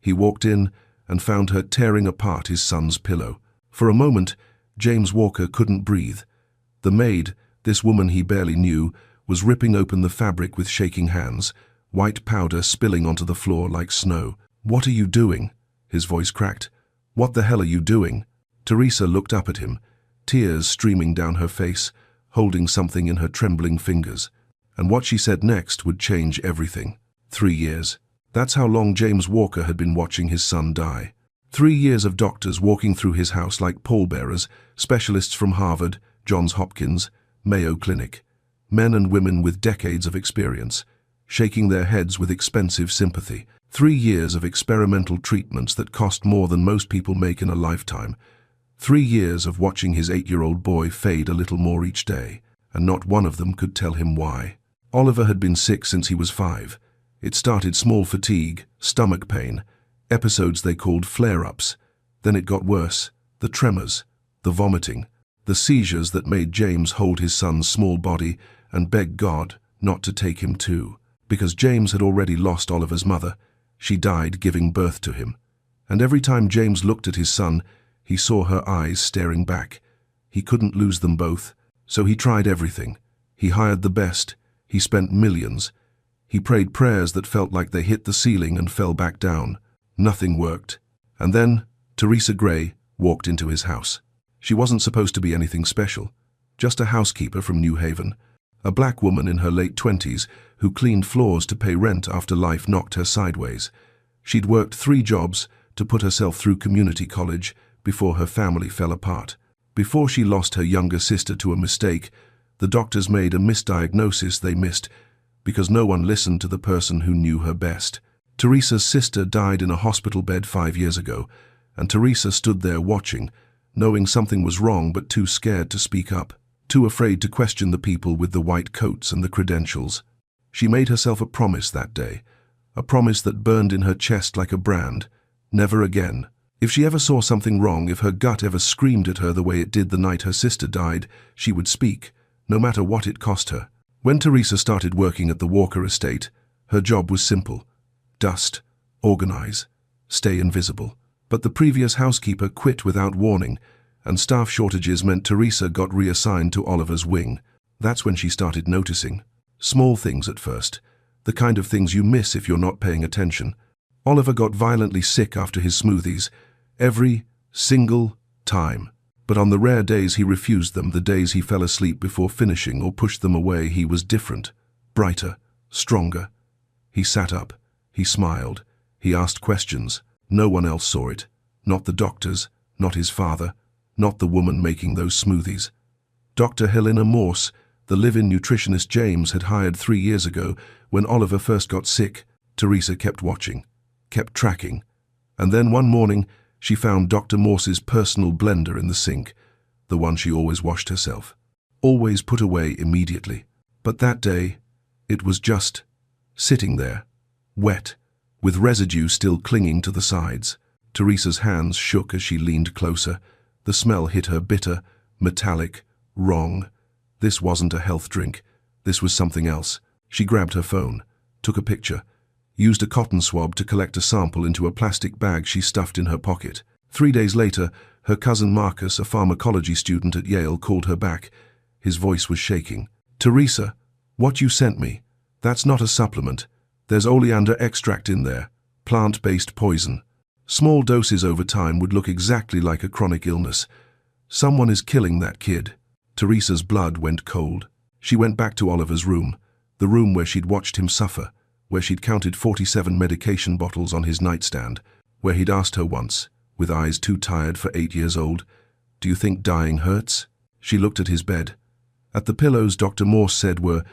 He walked in and found her tearing apart his son's pillow. For a moment, James Walker couldn't breathe. The maid, this woman he barely knew, was ripping open the fabric with shaking hands, white powder spilling onto the floor like snow. "What are you doing?" His voice cracked. "What the hell are you doing?" Teresa looked up at him, tears streaming down her face, holding something in her trembling fingers. And what she said next would change everything. 3 years. That's how long James Walker had been watching his son die. 3 years of doctors walking through his house like pallbearers, specialists from Harvard, Johns Hopkins, Mayo Clinic. Men and women with decades of experience, shaking their heads with expensive sympathy. 3 years of experimental treatments that cost more than most people make in a lifetime. 3 years of watching his 8-year-old boy fade a little more each day, and not one of them could tell him why. Oliver had been sick since he was 5. It started small fatigue, stomach pain, episodes they called flare-ups. Then it got worse, the tremors, the vomiting, the seizures that made James hold his son's small body and beg God not to take him too. Because James had already lost Oliver's mother. She died giving birth to him. And every time James looked at his son, he saw her eyes staring back. He couldn't lose them both, so he tried everything. He hired the best. He spent millions. He prayed prayers that felt like they hit the ceiling and fell back down. Nothing worked. And then Teresa Gray walked into his house. She wasn't supposed to be anything special, just a housekeeper from New Haven, a black woman in her late 20s who cleaned floors to pay rent after life knocked her sideways. She'd worked 3 jobs to put herself through community college before her family fell apart. Before she lost her younger sister to a mistake, the doctors made a misdiagnosis they missed because no one listened to the person who knew her best. Teresa's sister died in a hospital bed 5 years ago, and Teresa stood there watching, knowing something was wrong but too scared to speak up, too afraid to question the people with the white coats and the credentials. She made herself a promise that day, a promise that burned in her chest like a brand. Never again. If she ever saw something wrong, if her gut ever screamed at her the way it did the night her sister died, she would speak, no matter what it cost her. When Teresa started working at the Walker estate, her job was simple. Dust, organize, stay invisible. But the previous housekeeper quit without warning, and staff shortages meant Teresa got reassigned to Oliver's wing. That's when she started noticing. Small things at first, the kind of things you miss if you're not paying attention. Oliver got violently sick after his smoothies, every single time. But on the rare days he refused them, the days he fell asleep before finishing or pushed them away, he was different, brighter, stronger. He sat up, he smiled, he asked questions. No one else saw it. Not the doctors, not his father, not the woman making those smoothies. Dr. Helena Morse, the live-in nutritionist James had hired 3 years ago when Oliver first got sick, Teresa kept watching, kept tracking. And then one morning, she found Dr. Morse's personal blender in the sink, the one she always washed herself, always put away immediately. But that day, it was just sitting there, wet, with residue still clinging to the sides. Teresa's hands shook as she leaned closer. The smell hit her bitter, metallic, wrong. This wasn't a health drink. This was something else. She grabbed her phone, took a picture, used a cotton swab to collect a sample into a plastic bag she stuffed in her pocket. 3 days later, her cousin Marcus, a pharmacology student at Yale, called her back. His voice was shaking. "Teresa, what you sent me, that's not a supplement. There's oleander extract in there, plant-based poison. Small doses over time would look exactly like a chronic illness. Someone is killing that kid." Teresa's blood went cold. She went back to Oliver's room, the room where she'd watched him suffer, where she'd counted 47 medication bottles on his nightstand, where he'd asked her once, with eyes too tired for 8 years old, "Do you think dying hurts?" She looked at his bed. At the pillows Dr. Morse said were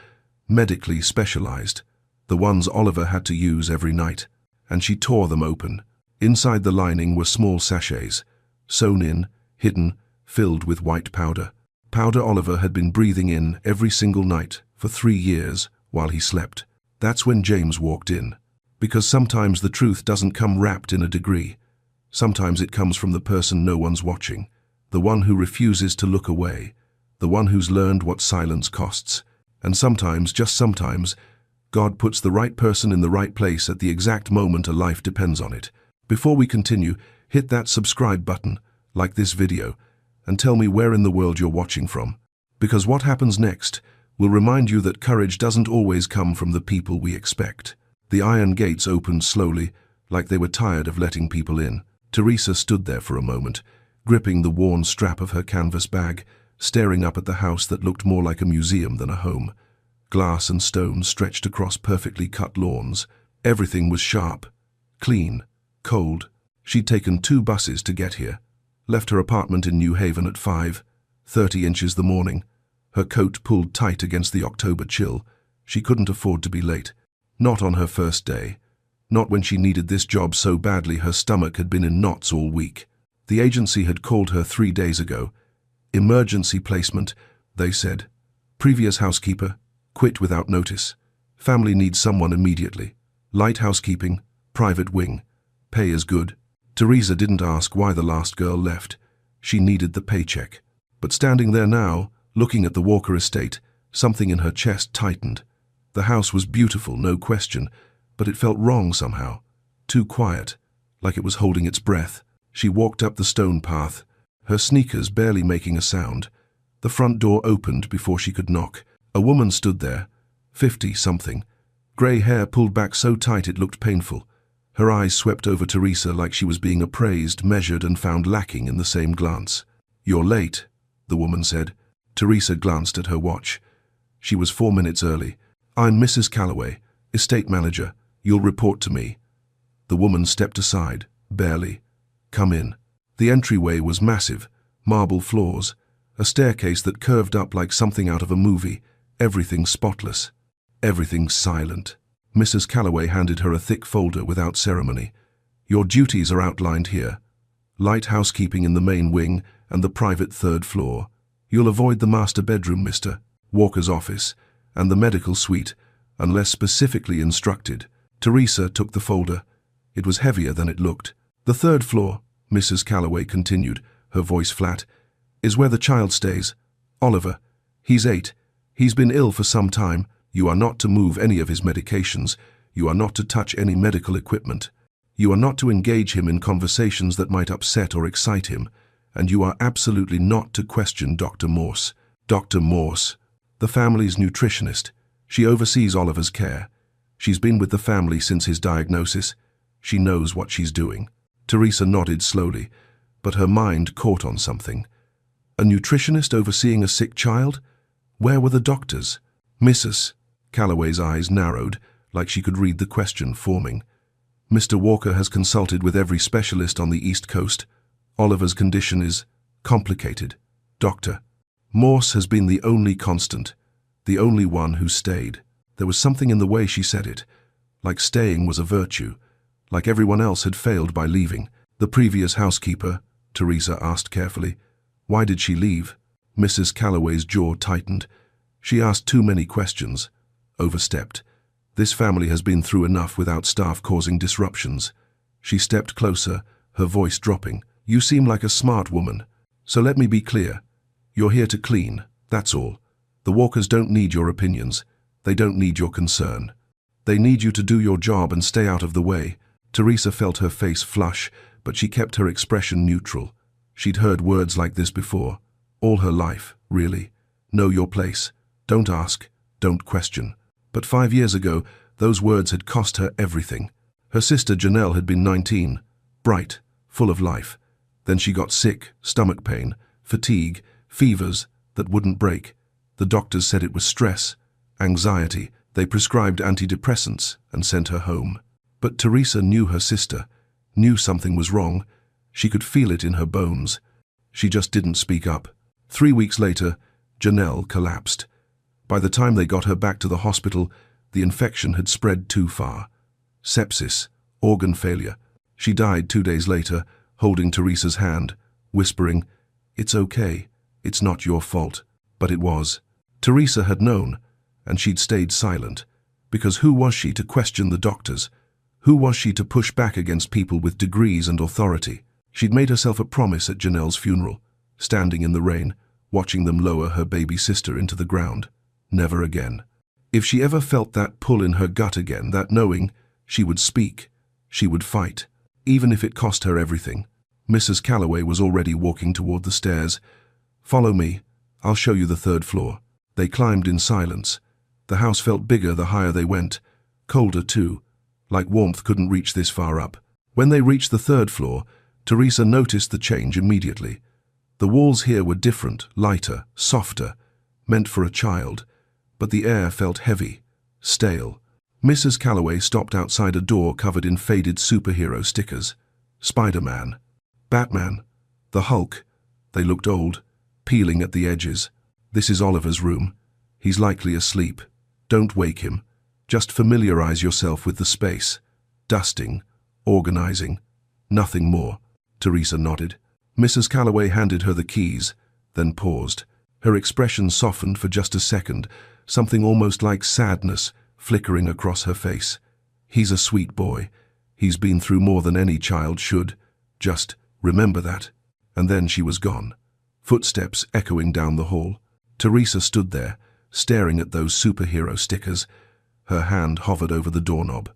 medically specialized, the ones Oliver had to use every night, and she tore them open. Inside the lining were small sachets, sewn in, hidden, filled with white powder. Powder Oliver had been breathing in every single night for 3 years while he slept. That's when James walked in. Because sometimes the truth doesn't come wrapped in a degree. Sometimes it comes from the person no one's watching, the one who refuses to look away, the one who's learned what silence costs. And sometimes, just sometimes, God puts the right person in the right place at the exact moment a life depends on it. Before we continue, hit that subscribe button, like this video, and tell me where in the world you're watching from. Because what happens next will remind you that courage doesn't always come from the people we expect. The iron gates opened slowly, like they were tired of letting people in. Teresa stood there for a moment, gripping the worn strap of her canvas bag, staring up at the house that looked more like a museum than a home. Glass and stone stretched across perfectly cut lawns. Everything was sharp, clean, cold. She'd taken 2 buses to get here, left her apartment in New Haven at 5:30 inches the morning. Her coat pulled tight against the October chill. She couldn't afford to be late. Not on her first day. Not when she needed this job so badly her stomach had been in knots all week. The agency had called her 3 days ago. Emergency placement, they said. Previous housekeeper, quit without notice. Family needs someone immediately. Light housekeeping, private wing. Pay is good. Teresa didn't ask why the last girl left. She needed the paycheck. But standing there now, looking at the Walker estate, something in her chest tightened. The house was beautiful, no question, but it felt wrong somehow. Too quiet, like it was holding its breath. She walked up the stone path, her sneakers barely making a sound. The front door opened before she could knock. A woman stood there, 50-something. Grey hair pulled back so tight it looked painful. Her eyes swept over Teresa like she was being appraised, measured, and found lacking in the same glance. "You're late," the woman said. Teresa glanced at her watch. She was 4 minutes early. "I'm Mrs. Calloway, estate manager. You'll report to me." The woman stepped aside, barely. "Come in." The entryway was massive, marble floors, a staircase that curved up like something out of a movie, everything spotless, everything silent. Mrs. Calloway handed her a thick folder without ceremony. "Your duties are outlined here. Light housekeeping in the main wing and the private 3rd floor. You'll avoid the master bedroom, Mr. Walker's office, and the medical suite, unless specifically instructed." Teresa took the folder. It was heavier than it looked. "The 3rd floor," Mrs. Calloway continued, her voice flat, "is where the child stays. Oliver. He's 8. He's been ill for some time. You are not to move any of his medications. You are not to touch any medical equipment. You are not to engage him in conversations that might upset or excite him. And you are absolutely not to question Dr. Morse. Dr. Morse, the family's nutritionist. She oversees Oliver's care. She's been with the family since his diagnosis. She knows what she's doing." Teresa nodded slowly, but her mind caught on something. A nutritionist overseeing a sick child? Where were the doctors? "Mrs. Calloway's eyes narrowed, like she could read the question forming. "Mr. Walker has consulted with every specialist on the East Coast. Oliver's condition is complicated. Doctor Morse has been the only constant, the only one who stayed." There was something in the way she said it, like staying was a virtue, like everyone else had failed by leaving. "The previous housekeeper," Teresa asked carefully. "Why did she leave?" Mrs. Calloway's jaw tightened. She asked too many questions, overstepped. This family has been through enough without staff causing disruptions. She stepped closer, her voice dropping. "You seem like a smart woman, so let me be clear. You're here to clean, that's all. The Walkers don't need your opinions. They don't need your concern. They need you to do your job and stay out of the way." Teresa felt her face flush, but she kept her expression neutral. She'd heard words like this before. All her life, really. Know your place. Don't ask. Don't question. But 5 years ago, those words had cost her everything. Her sister Janelle had been 19, bright, full of life. Then she got sick, stomach pain, fatigue, fevers that wouldn't break. The doctors said it was stress, anxiety. They prescribed antidepressants and sent her home. But Teresa knew her sister, knew something was wrong. She could feel it in her bones. She just didn't speak up. 3 weeks later, Janelle collapsed. By the time they got her back to the hospital, the infection had spread too far. Sepsis, organ failure. She died 2 days later, holding Teresa's hand, whispering, "It's okay, it's not your fault." But it was. Teresa had known, and she'd stayed silent, because who was she to question the doctors? Who was she to push back against people with degrees and authority? She'd made herself a promise at Janelle's funeral, standing in the rain, watching them lower her baby sister into the ground. Never again. If she ever felt that pull in her gut again, that knowing, she would speak, she would fight. even if it cost her everything. Mrs. Calloway was already walking toward the stairs. "Follow me. I'll show you the third floor." They climbed in silence. The house felt bigger the higher they went. Colder, too, like warmth couldn't reach this far up. When they reached the third floor, Teresa noticed the change immediately. The walls here were different, lighter, softer, meant for a child, but the air felt heavy, stale. Mrs. Calloway stopped outside a door covered in faded superhero stickers. Spider-Man, Batman, the Hulk. They looked old, peeling at the edges. "This is Oliver's room. He's likely asleep. Don't wake him. Just familiarize yourself with the space. Dusting, organizing, nothing more." Teresa nodded. Mrs. Calloway handed her the keys, then paused. Her expression softened for just a second, something almost like sadness flickering across her face. "He's a sweet boy. He's been through more than any child should. Just remember that." And then she was gone. Footsteps echoing down the hall. Teresa stood there, staring at those superhero stickers. Her hand hovered over the doorknob.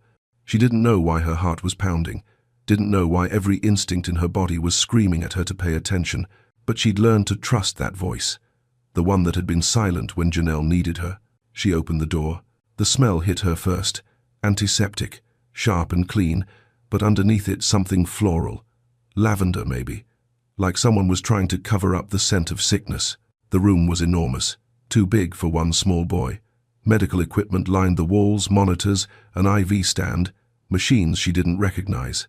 She didn't know why her heart was pounding, didn't know why every instinct in her body was screaming at her to pay attention, but she'd learned to trust that voice, the one that had been silent when Janelle needed her. She opened the door. The smell hit her first, antiseptic, sharp and clean, but underneath it something floral. Lavender, maybe. Like someone was trying to cover up the scent of sickness. The room was enormous, too big for one small boy. Medical equipment lined the walls, monitors, an IV stand, machines she didn't recognize.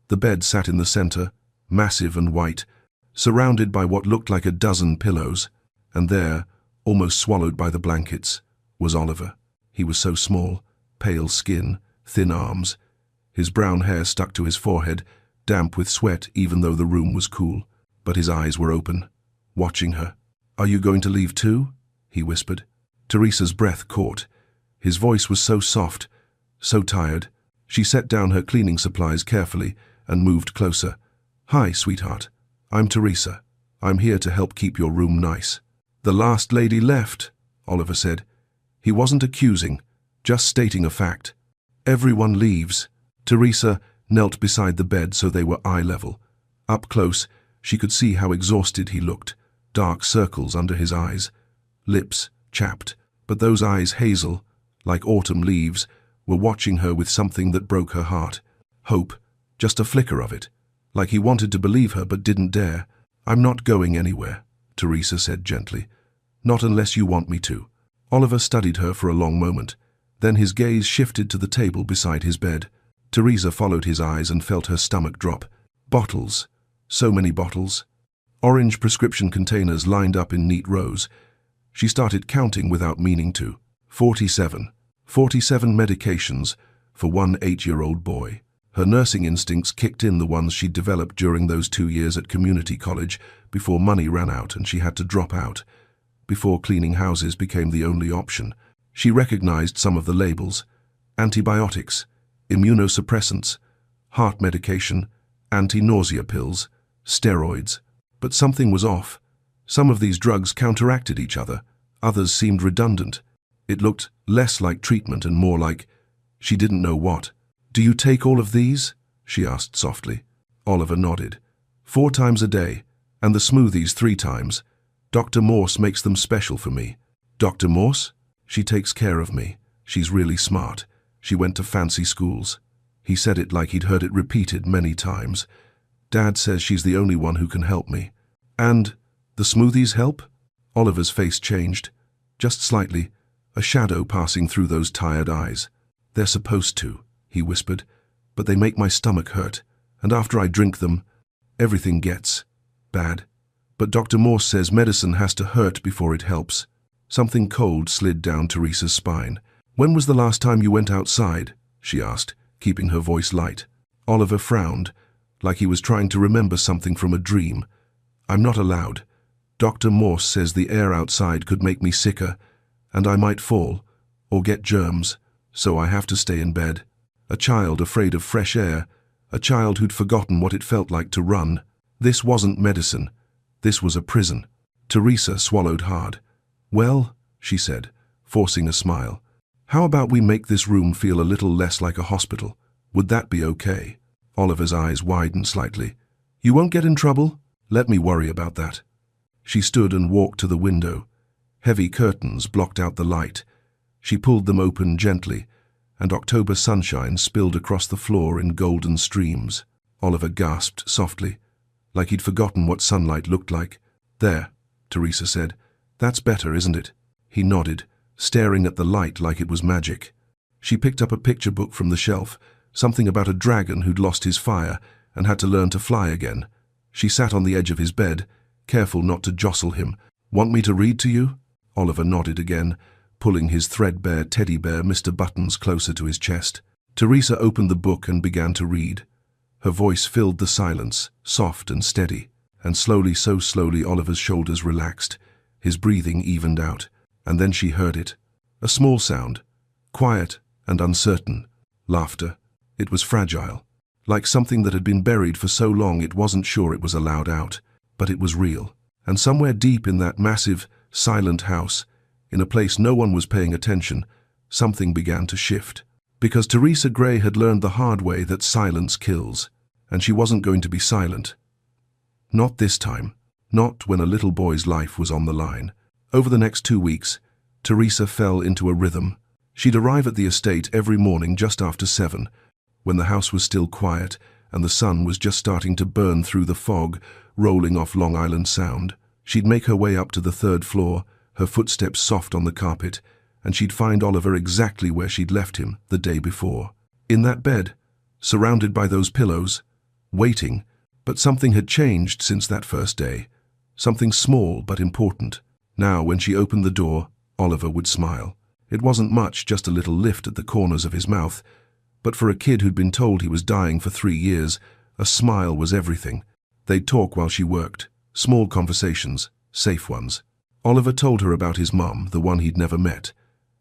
The bed sat in the center, massive and white, surrounded by what looked like a dozen pillows. And there, almost swallowed by the blankets, was Oliver. He was so small, pale skin, thin arms. His brown hair stuck to his forehead, damp with sweat even though the room was cool. But his eyes were open, watching her. "Are you going to leave too?" he whispered. Teresa's breath caught. His voice was so soft, so tired. She set down her cleaning supplies carefully and moved closer. "Hi, sweetheart. I'm Teresa. I'm here to help keep your room nice." "The last lady left," Oliver said. He wasn't accusing, just stating a fact. "Everyone leaves." Teresa knelt beside the bed so they were eye level. Up close, she could see how exhausted he looked, dark circles under his eyes, lips chapped, but those eyes hazel, like autumn leaves, were watching her with something that broke her heart. Hope, just a flicker of it, like he wanted to believe her but didn't dare. "I'm not going anywhere," Teresa said gently. "Not unless you want me to." Oliver studied her for a long moment. Then his gaze shifted to the table beside his bed. Teresa followed his eyes and felt her stomach drop. Bottles. So many bottles. Orange prescription containers lined up in neat rows. She started counting without meaning to. 47. 47 medications for one 8-year-old boy. Her nursing instincts kicked in, the ones she'd developed during those 2 years at community college, before money ran out and she had to drop out. Before cleaning houses became the only option. She recognized some of the labels: antibiotics, immunosuppressants, heart medication, anti-nausea pills, steroids. But something was off. Some of these drugs counteracted each other. Others seemed redundant. It looked less like treatment and more like she didn't know what. "Do you take all of these?" she asked softly. Oliver nodded. 4 times a day, and the smoothies 3 times. Dr. Morse makes them special for me." "Dr. Morse?" "She takes care of me. She's really smart. She went to fancy schools." He said it like he'd heard it repeated many times. "Dad says she's the only one who can help me." "And the smoothies help?" Oliver's face changed, just slightly, a shadow passing through those tired eyes. "They're supposed to," he whispered, "but they make my stomach hurt, and after I drink them, everything gets bad. But Dr. Morse says medicine has to hurt before it helps." Something cold slid down Teresa's spine. "When was the last time you went outside?" she asked, keeping her voice light. Oliver frowned, like he was trying to remember something from a dream. "I'm not allowed. Dr. Morse says the air outside could make me sicker, and I might fall, or get germs, so I have to stay in bed." A child afraid of fresh air, a child who'd forgotten what it felt like to run. This wasn't medicine. This was a prison. Teresa swallowed hard. "Well," she said, forcing a smile, "how about we make this room feel a little less like a hospital? Would that be okay?" Oliver's eyes widened slightly. You won't get in trouble? Let me worry about that. She stood and walked to the window. Heavy curtains blocked out the light. She pulled them open gently, and October sunshine spilled across the floor in golden streams. Oliver gasped softly, like he'd forgotten what sunlight looked like. There, Teresa said. That's better, isn't it? He nodded, staring at the light like it was magic. She picked up a picture book from the shelf, something about a dragon who'd lost his fire and had to learn to fly again. She sat on the edge of his bed, careful not to jostle him. Want me to read to you? Oliver nodded again, pulling his threadbare teddy bear Mr. Buttons closer to his chest. Teresa opened the book and began to read. Her voice filled the silence, soft and steady, and slowly, so slowly, Oliver's shoulders relaxed, his breathing evened out, and then she heard it. A small sound, quiet and uncertain. Laughter. It was fragile, like something that had been buried for so long it wasn't sure it was allowed out, but it was real. And somewhere deep in that massive, silent house, in a place no one was paying attention, something began to shift. Because Teresa Gray had learned the hard way that silence kills, and she wasn't going to be silent. Not this time. Not when a little boy's life was on the line. Over the next 2 weeks, Teresa fell into a rhythm. She'd arrive at the estate every morning just after 7, when the house was still quiet and the sun was just starting to burn through the fog, rolling off Long Island Sound. She'd make her way up to the 3rd floor, her footsteps soft on the carpet, and she'd find Oliver exactly where she'd left him the day before. In that bed, surrounded by those pillows, waiting. But something had changed since that first day. Something small but important. Now, when she opened the door, Oliver would smile. It wasn't much, just a little lift at the corners of his mouth. But for a kid who'd been told he was dying for 3 years, a smile was everything. They'd talk while she worked. Small conversations, safe ones. Oliver told her about his mum, the one he'd never met.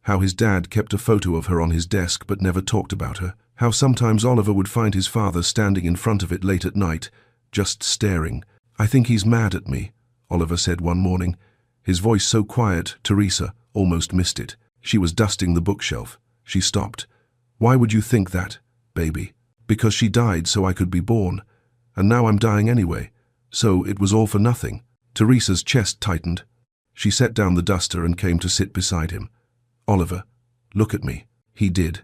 How his dad kept a photo of her on his desk but never talked about her. How sometimes Oliver would find his father standing in front of it late at night, just staring. I think he's mad at me, Oliver said one morning. His voice so quiet, Teresa almost missed it. She was dusting the bookshelf. She stopped. Why would you think that, baby? Because she died so I could be born. And now I'm dying anyway. So it was all for nothing. Teresa's chest tightened. She set down the duster and came to sit beside him. Oliver, look at me. He did.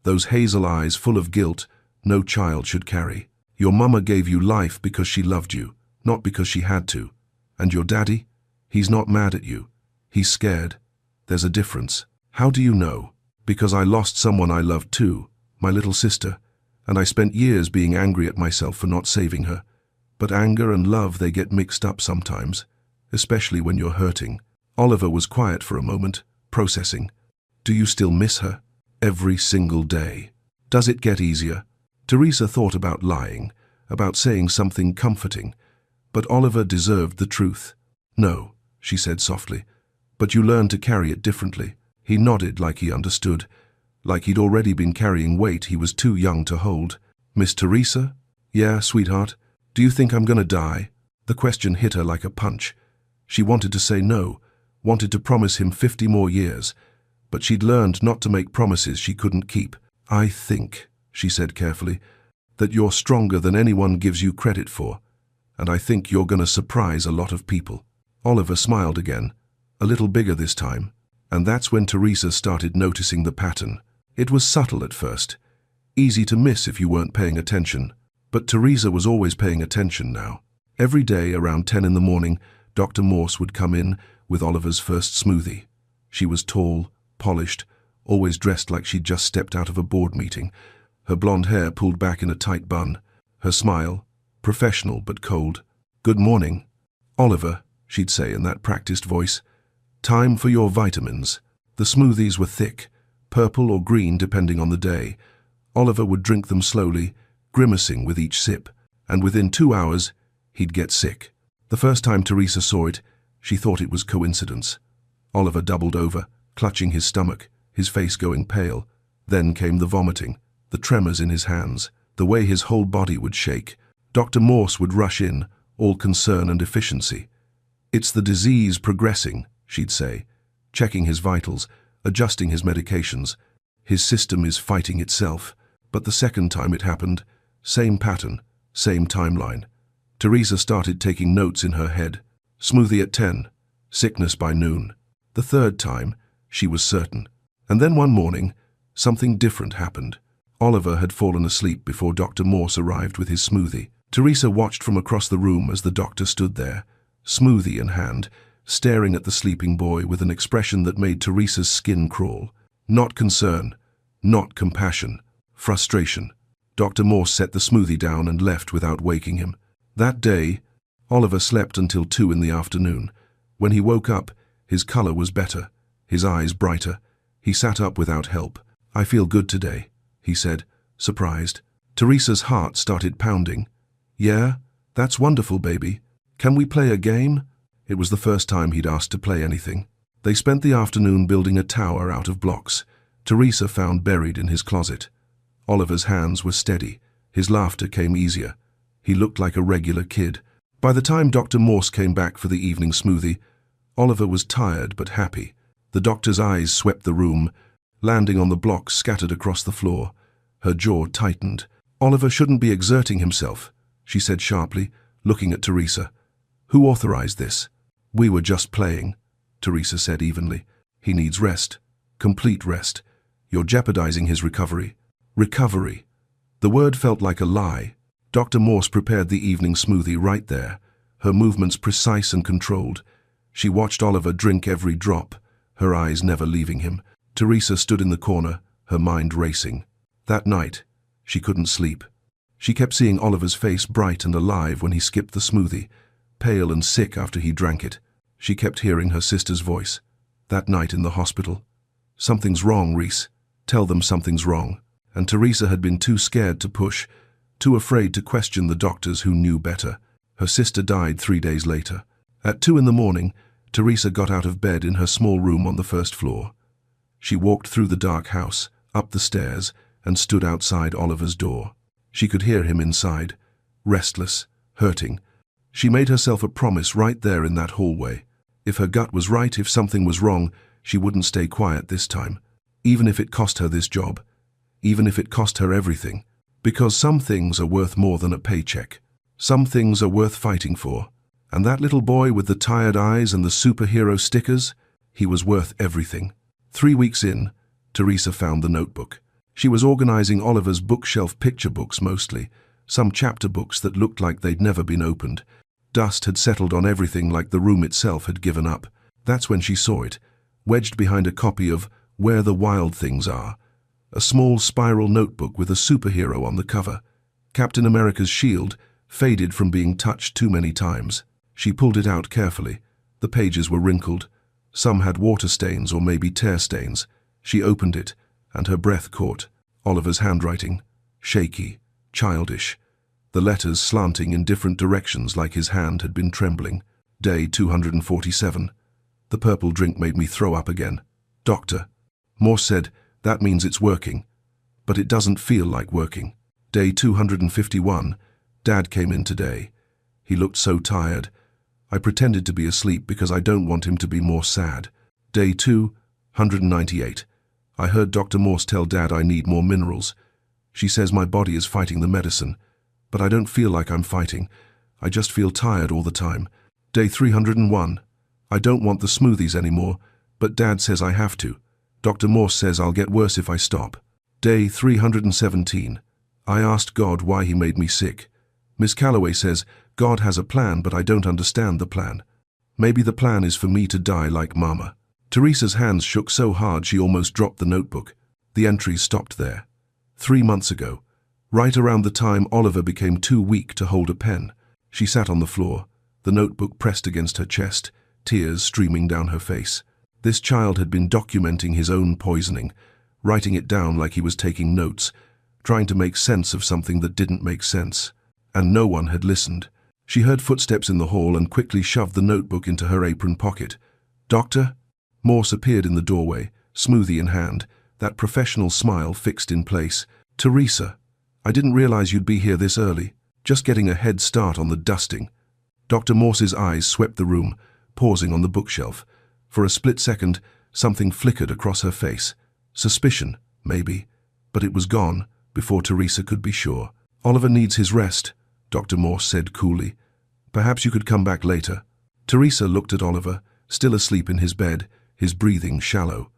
Those hazel eyes full of guilt no child should carry. Your mama gave you life because she loved you, not because she had to. And your daddy? He's not mad at you. He's scared. There's a difference. How do you know? Because I lost someone I loved too, my little sister, and I spent years being angry at myself for not saving her. But anger and love, they get mixed up sometimes, especially when you're hurting. Oliver was quiet for a moment, processing. Do you still miss her? Every single day. Does it get easier? Teresa thought about lying, about saying something comforting, but Oliver deserved the truth. No, she said softly, but you learn to carry it differently. He nodded like he understood, like he'd already been carrying weight he was too young to hold. Miss Teresa? Yeah, sweetheart. Do you think I'm gonna die? The question hit her like a punch. She wanted to say no, wanted to promise him 50 more years, but she'd learned not to make promises she couldn't keep. I think, she said carefully, that you're stronger than anyone gives you credit for, and I think you're gonna surprise a lot of people. Oliver smiled again, a little bigger this time, and that's when Teresa started noticing the pattern. It was subtle at first, easy to miss if you weren't paying attention, but Teresa was always paying attention now. Every day around 10 in the morning, Dr. Morse would come in with Oliver's first smoothie. She was tall, polished, always dressed like she'd just stepped out of a board meeting, her blonde hair pulled back in a tight bun, her smile, professional but cold. Good morning, Oliver, she'd say in that practiced voice. Time for your vitamins. The smoothies were thick, purple or green depending on the day. Oliver would drink them slowly, grimacing with each sip, and within 2 hours, he'd get sick. The first time Teresa saw it, she thought it was coincidence. Oliver doubled over, clutching his stomach, his face going pale. Then came the vomiting, the tremors in his hands, the way his whole body would shake. Dr. Morse would rush in, all concern and efficiency. It's the disease progressing, she'd say, checking his vitals, adjusting his medications. His system is fighting itself. But the second time it happened, Same pattern, same timeline. Teresa started taking notes in her head. Smoothie at 10, sickness by noon. The third time, she was certain. And then one morning, something different happened. Oliver had fallen asleep before Dr. Morse arrived with his smoothie. Teresa watched from across the room as the doctor stood there, smoothie in hand, staring at the sleeping boy with an expression that made Teresa's skin crawl. Not concern, not compassion, frustration. Dr. Morse set the smoothie down and left without waking him. That day, Oliver slept until 2 in the afternoon. When he woke up, his color was better, his eyes brighter. He sat up without help. "I feel good today," he said, surprised. Teresa's heart started pounding. "Yeah, that's wonderful, baby. Can we play a game?" It was the first time he'd asked to play anything. They spent the afternoon building a tower out of blocks. Teresa found buried in his closet. Oliver's hands were steady. His laughter came easier. He looked like a regular kid. By the time Dr. Morse came back for the evening smoothie, Oliver was tired but happy. The doctor's eyes swept the room, landing on the blocks scattered across the floor. Her jaw tightened. "Oliver shouldn't be exerting himself," she said sharply, looking at Teresa. "Who authorized this?" "We were just playing," Teresa said evenly. "He needs rest. Complete rest. You're jeopardizing his recovery." Recovery. The word felt like a lie. Dr. Morse prepared the evening smoothie right there, her movements precise and controlled. She watched Oliver drink every drop, her eyes never leaving him. Teresa stood in the corner, her mind racing. That night, she couldn't sleep. She kept seeing Oliver's face bright and alive when he skipped the smoothie, pale and sick after he drank it. She kept hearing her sister's voice. That night in the hospital. "Something's wrong, Reese. Tell them something's wrong." And Teresa had been too scared to push, too afraid to question the doctors who knew better. Her sister died 3 days later. At 2 in the morning, Teresa got out of bed in her small room on the first floor. She walked through the dark house, up the stairs, and stood outside Oliver's door. She could hear him inside, restless, hurting. She made herself a promise right there in that hallway. If her gut was right, if something was wrong, she wouldn't stay quiet this time. Even if it cost her this job. Even if it cost her everything. Because some things are worth more than a paycheck. Some things are worth fighting for. And that little boy with the tired eyes and the superhero stickers, he was worth everything. 3 weeks in, Teresa found the notebook. She was organizing Oliver's bookshelf picture books mostly, some chapter books that looked like they'd never been opened. Dust had settled on everything like the room itself had given up. That's when she saw it, wedged behind a copy of Where the Wild Things Are, a small spiral notebook with a superhero on the cover. Captain America's shield, faded from being touched too many times. She pulled it out carefully. The pages were wrinkled. Some had water stains or maybe tear stains. She opened it, and her breath caught. Oliver's handwriting, shaky, childish. The letters slanting in different directions like his hand had been trembling. Day 247. The purple drink made me throw up again. "Doctor," Morse said, "that means it's working. But it doesn't feel like working." Day 251. Dad came in today. He looked so tired. I pretended to be asleep because I don't want him to be more sad. Day 298. I heard Dr. Morse tell Dad I need more minerals. She says my body is fighting the medicine. But I don't feel like I'm fighting. I just feel tired all the time. Day 301. I don't want the smoothies anymore, but Dad says I have to. Dr. Morse says I'll get worse if I stop. Day 317. I asked God why he made me sick. Miss Calloway says God has a plan, but I don't understand the plan. Maybe the plan is for me to die like Mama. Teresa's hands shook so hard she almost dropped the notebook. The entries stopped there. 3 months ago, right around the time Oliver became too weak to hold a pen. She sat on the floor, the notebook pressed against her chest, tears streaming down her face. This child had been documenting his own poisoning, writing it down like he was taking notes, trying to make sense of something that didn't make sense. And no one had listened. She heard footsteps in the hall and quickly shoved the notebook into her apron pocket. "Doctor?" Morse appeared in the doorway, smoothie in hand, that professional smile fixed in place. "Teresa, I didn't realize you'd be here this early. Just getting a head start on the dusting." Dr. Morse's eyes swept the room, pausing on the bookshelf. For a split second, something flickered across her face. Suspicion, maybe, but it was gone before Teresa could be sure. "Oliver needs his rest," Dr. Morse said coolly. "Perhaps you could come back later." Teresa looked at Oliver, still asleep in his bed, his breathing shallow.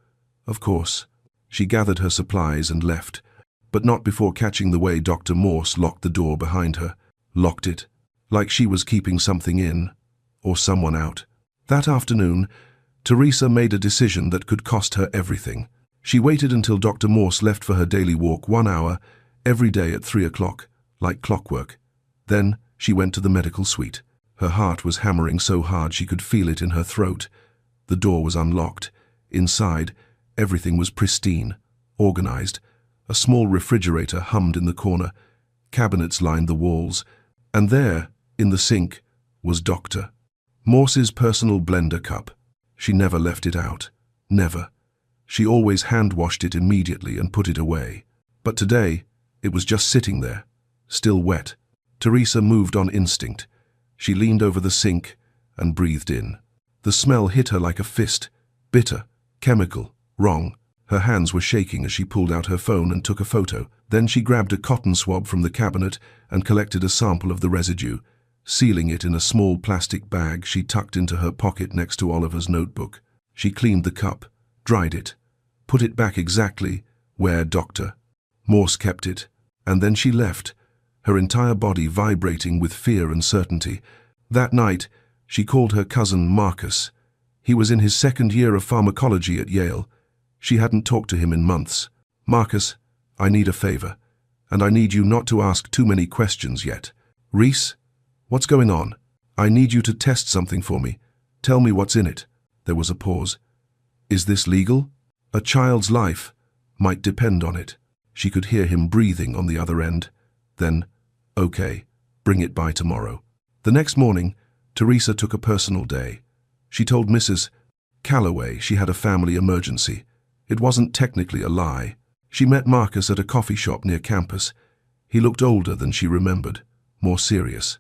Of course. She gathered her supplies and left, but not before catching the way Dr. Morse locked the door behind her. Locked it, like she was keeping something in, or someone out. That afternoon, Teresa made a decision that could cost her everything. She waited until Dr. Morse left for her daily walk 1 hour, every day at 3 o'clock, like clockwork. Then she went to the medical suite. Her heart was hammering so hard she could feel it in her throat. The door was unlocked. Inside, everything was pristine, organized. A small refrigerator hummed in the corner. Cabinets lined the walls. And there, in the sink, was Dr. Morse's personal blender cup. She never left it out. Never. She always hand-washed it immediately and put it away. But today, it was just sitting there, still wet. Teresa moved on instinct. She leaned over the sink and breathed in. The smell hit her like a fist. Bitter, chemical, wrong. Her hands were shaking as she pulled out her phone and took a photo. Then she grabbed a cotton swab from the cabinet and collected a sample of the residue. Sealing it in a small plastic bag she tucked into her pocket next to Oliver's notebook. She cleaned the cup, dried it, put it back exactly where Dr. Morse kept it, and then she left, her entire body vibrating with fear and certainty. That night, she called her cousin Marcus. He was in his second year of pharmacology at Yale. She hadn't talked to him in months. "Marcus, I need a favor, and I need you not to ask too many questions yet." "Reese? What's going on? I need you to test something for me. Tell me what's in it." There was a pause. "Is this legal? A child's life might depend on it." She could hear him breathing on the other end. Then, "Okay, bring it by tomorrow." The next morning, Teresa took a personal day. She told Mrs. Calloway she had a family emergency. It wasn't technically a lie. She met Marcus at a coffee shop near campus. He looked older than she remembered, more serious.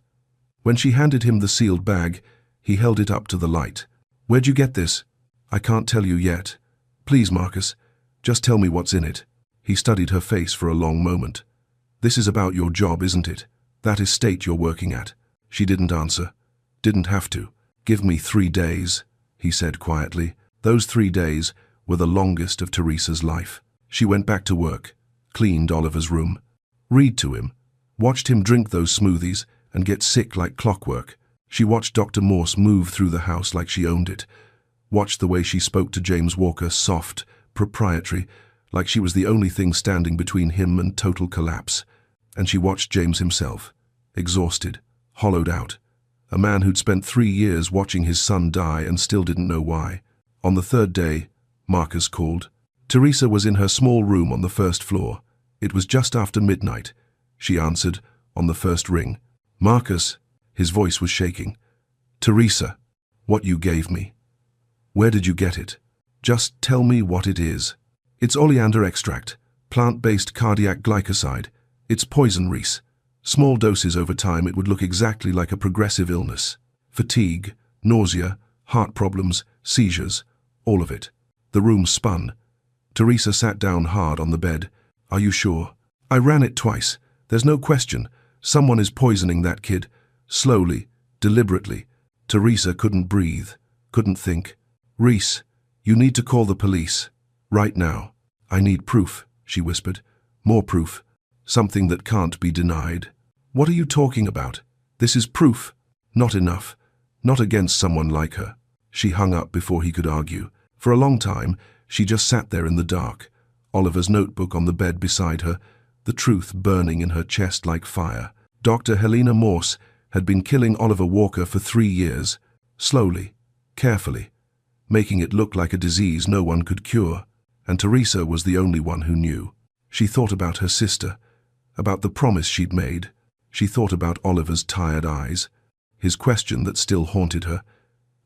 When she handed him the sealed bag, he held it up to the light. "Where'd you get this?" "I can't tell you yet. Please, Marcus, just tell me what's in it." He studied her face for a long moment. "This is about your job, isn't it? That estate you're working at." She didn't answer. Didn't have to. "Give me 3 days," he said quietly. Those 3 days were the longest of Teresa's life. She went back to work, cleaned Oliver's room, read to him, watched him drink those smoothies and get sick like clockwork. She watched Dr. Morse move through the house like she owned it, watched the way she spoke to James Walker, soft, proprietary, like she was the only thing standing between him and total collapse. And she watched James himself, exhausted, hollowed out, a man who'd spent 3 years watching his son die and still didn't know why. On the 3rd day, Marcus called. Teresa was in her small room on the 1st floor. It was just after midnight. She answered on the 1st ring. "Marcus," his voice was shaking. "Teresa, what you gave me. Where did you get it? Just tell me what it is." "It's oleander extract, plant-based cardiac glycoside. It's poison, Reese. Small doses over time it would look exactly like a progressive illness. Fatigue, nausea, heart problems, seizures, all of it." The room spun. Teresa sat down hard on the bed. "Are you sure?" "I ran it twice. There's no question. Someone is poisoning that kid. Slowly, deliberately." Teresa couldn't breathe, couldn't think. "Reese, you need to call the police. Right now. I need proof," she whispered. "More proof. Something that can't be denied." "What are you talking about? This is proof." "Not enough. Not against someone like her." She hung up before he could argue. For a long time, she just sat there in the dark, Oliver's notebook on the bed beside her, the truth burning in her chest like fire. Dr. Helena Morse had been killing Oliver Walker for 3 years, slowly, carefully, making it look like a disease no one could cure. And Teresa was the only one who knew. She thought about her sister, about the promise she'd made. She thought about Oliver's tired eyes, his question that still haunted her.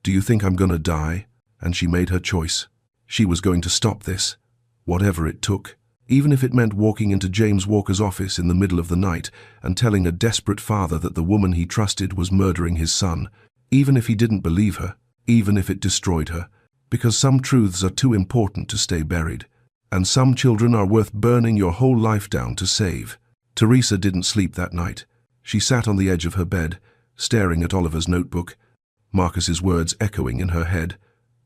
"Do you think I'm gonna die?" And she made her choice. She was going to stop this, whatever it took, even if it meant walking into James Walker's office in the middle of the night and telling a desperate father that the woman he trusted was murdering his son, even if he didn't believe her, even if it destroyed her, because some truths are too important to stay buried, and some children are worth burning your whole life down to save. Teresa didn't sleep that night. She sat on the edge of her bed, staring at Oliver's notebook, Marcus's words echoing in her head.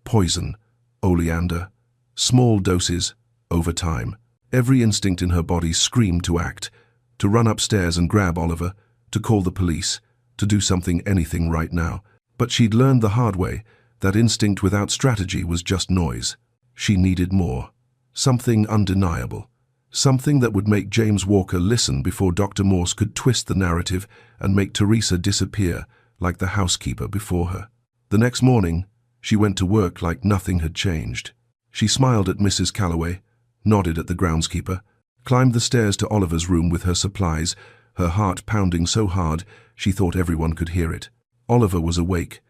Poison, oleander, small doses, over time. Every instinct in her body screamed to act, to run upstairs and grab Oliver, to call the police, to do anything right now. But she'd learned the hard way that instinct without strategy was just noise. She needed more. Something undeniable. Something that would make James Walker listen before Dr. Morse could twist the narrative and make Teresa disappear like the housekeeper before her. The next morning, she went to work like nothing had changed. She smiled at Mrs. Calloway, nodded at the groundskeeper, climbed the stairs to Oliver's room with her supplies, her heart pounding so hard she thought everyone could hear it. Oliver was awake,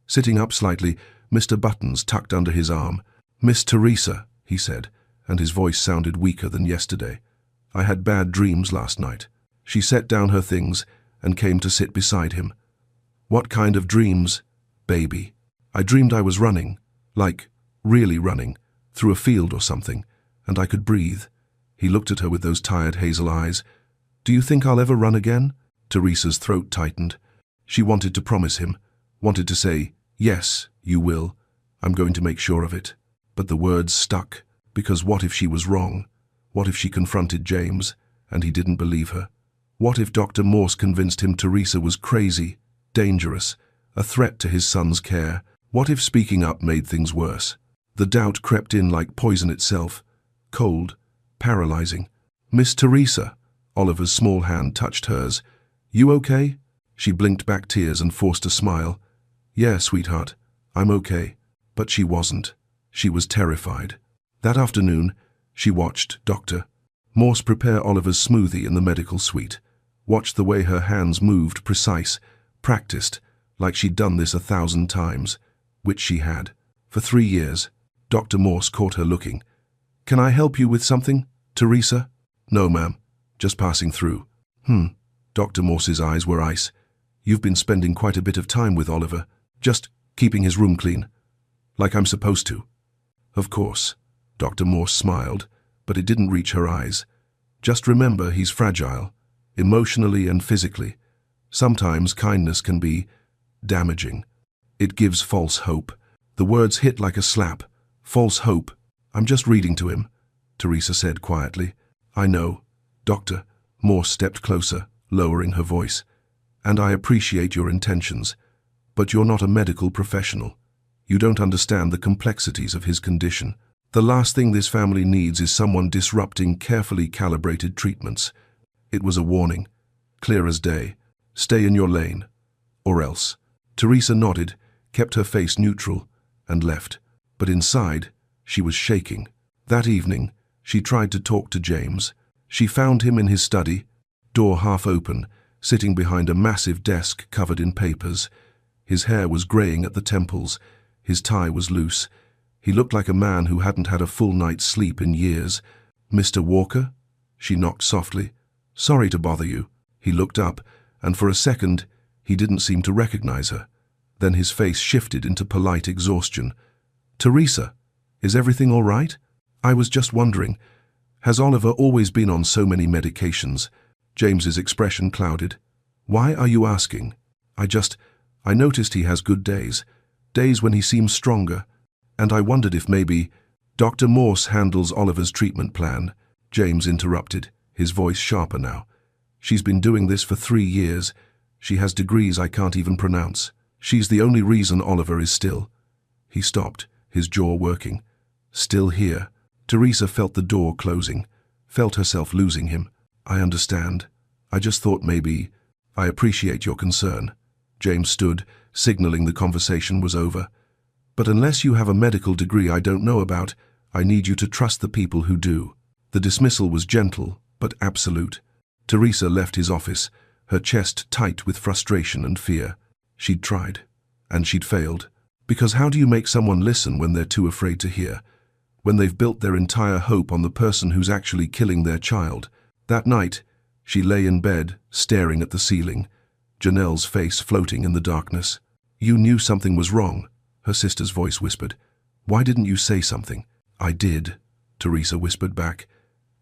sitting up slightly, Mr. Buttons tucked under his arm. "Miss Teresa," he said, and his voice sounded weaker than yesterday. "I had bad dreams last night." She set down her things and came to sit beside him. "What kind of dreams, baby?" "I dreamed I was running, like really running, through a field or something, and I could breathe." He looked at her with those tired hazel eyes. "Do you think I'll ever run again?" Teresa's throat tightened. She wanted to promise him, wanted to say, "Yes, you will. I'm going to make sure of it." But the words stuck, because what if she was wrong? What if she confronted James, and he didn't believe her? What if Dr. Morse convinced him Teresa was crazy, dangerous, a threat to his son's care? What if speaking up made things worse? The doubt crept in like poison itself, cold, paralyzing. "Miss Teresa," Oliver's small hand touched hers. "You okay?" She blinked back tears and forced a smile. "Yeah, sweetheart, I'm okay." But she wasn't. She was terrified. That afternoon, she watched Dr. Morse prepare Oliver's smoothie in the medical suite, watched the way her hands moved, precise, practiced, like she'd done this 1,000 times, which she had. For 3 years, Dr. Morse caught her looking. "Can I help you with something, Teresa?" "No, ma'am. Just passing through." Dr. Morse's eyes were ice. "You've been spending quite a bit of time with Oliver, just keeping his room clean. Like I'm supposed to." "Of course." Dr. Morse smiled, but it didn't reach her eyes. "Just remember he's fragile, emotionally and physically. Sometimes kindness can be damaging. It gives false hope." The words hit like a slap. False hope. "I'm just reading to him," Teresa said quietly. "I know." Dr. Morse stepped closer, lowering her voice. "And I appreciate your intentions, but you're not a medical professional. You don't understand the complexities of his condition. The last thing this family needs is someone disrupting carefully calibrated treatments." It was a warning, clear as day. "Stay in your lane, or else." Teresa nodded, kept her face neutral, and left. But inside, she was shaking. That evening, she tried to talk to James. She found him in his study, door half open, sitting behind a massive desk covered in papers. His hair was graying at the temples. His tie was loose. He looked like a man who hadn't had a full night's sleep in years. "Mr. Walker?" She knocked softly. "Sorry to bother you." He looked up, and for a second, he didn't seem to recognize her. Then his face shifted into polite exhaustion. "Teresa, is everything all right? I was just wondering, has Oliver always been on so many medications?" James's expression clouded. "Why are you asking? I noticed he has good days when he seems stronger, and I wondered if maybe—" "Dr. Morse handles Oliver's treatment plan," James interrupted, his voice sharper now. "She's been doing this for 3 years. She has degrees I can't even pronounce. She's the only reason Oliver is still—" He stopped, his jaw working. "Still here." Teresa felt the door closing, felt herself losing him. "I understand. I just thought maybe—" "I appreciate your concern." James stood, signaling the conversation was over. "But unless you have a medical degree I don't know about, I need you to trust the people who do." The dismissal was gentle, but absolute. Teresa left his office, her chest tight with frustration and fear. She'd tried, and she'd failed. Because how do you make someone listen when they're too afraid to hear? When they've built their entire hope on the person who's actually killing their child? That night, she lay in bed, staring at the ceiling, Janelle's face floating in the darkness. "You knew something was wrong," her sister's voice whispered. "Why didn't you say something?" "I did," Teresa whispered back.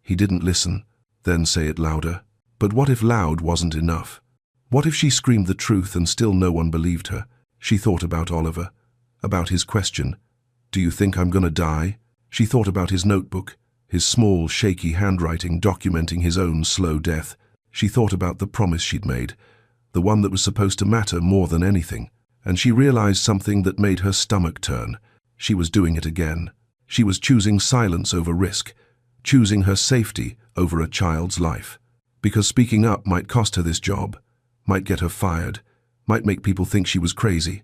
"He didn't listen." "Then say it louder." But what if loud wasn't enough? What if she screamed the truth and still no one believed her? She thought about Oliver, about his question, "Do you think I'm gonna die?" She thought about his notebook, his small, shaky handwriting documenting his own slow death. She thought about the promise she'd made, the one that was supposed to matter more than anything. And she realized something that made her stomach turn. She was doing it again. She was choosing silence over risk, choosing her safety over a child's life. Because speaking up might cost her this job, might get her fired, might make people think she was crazy.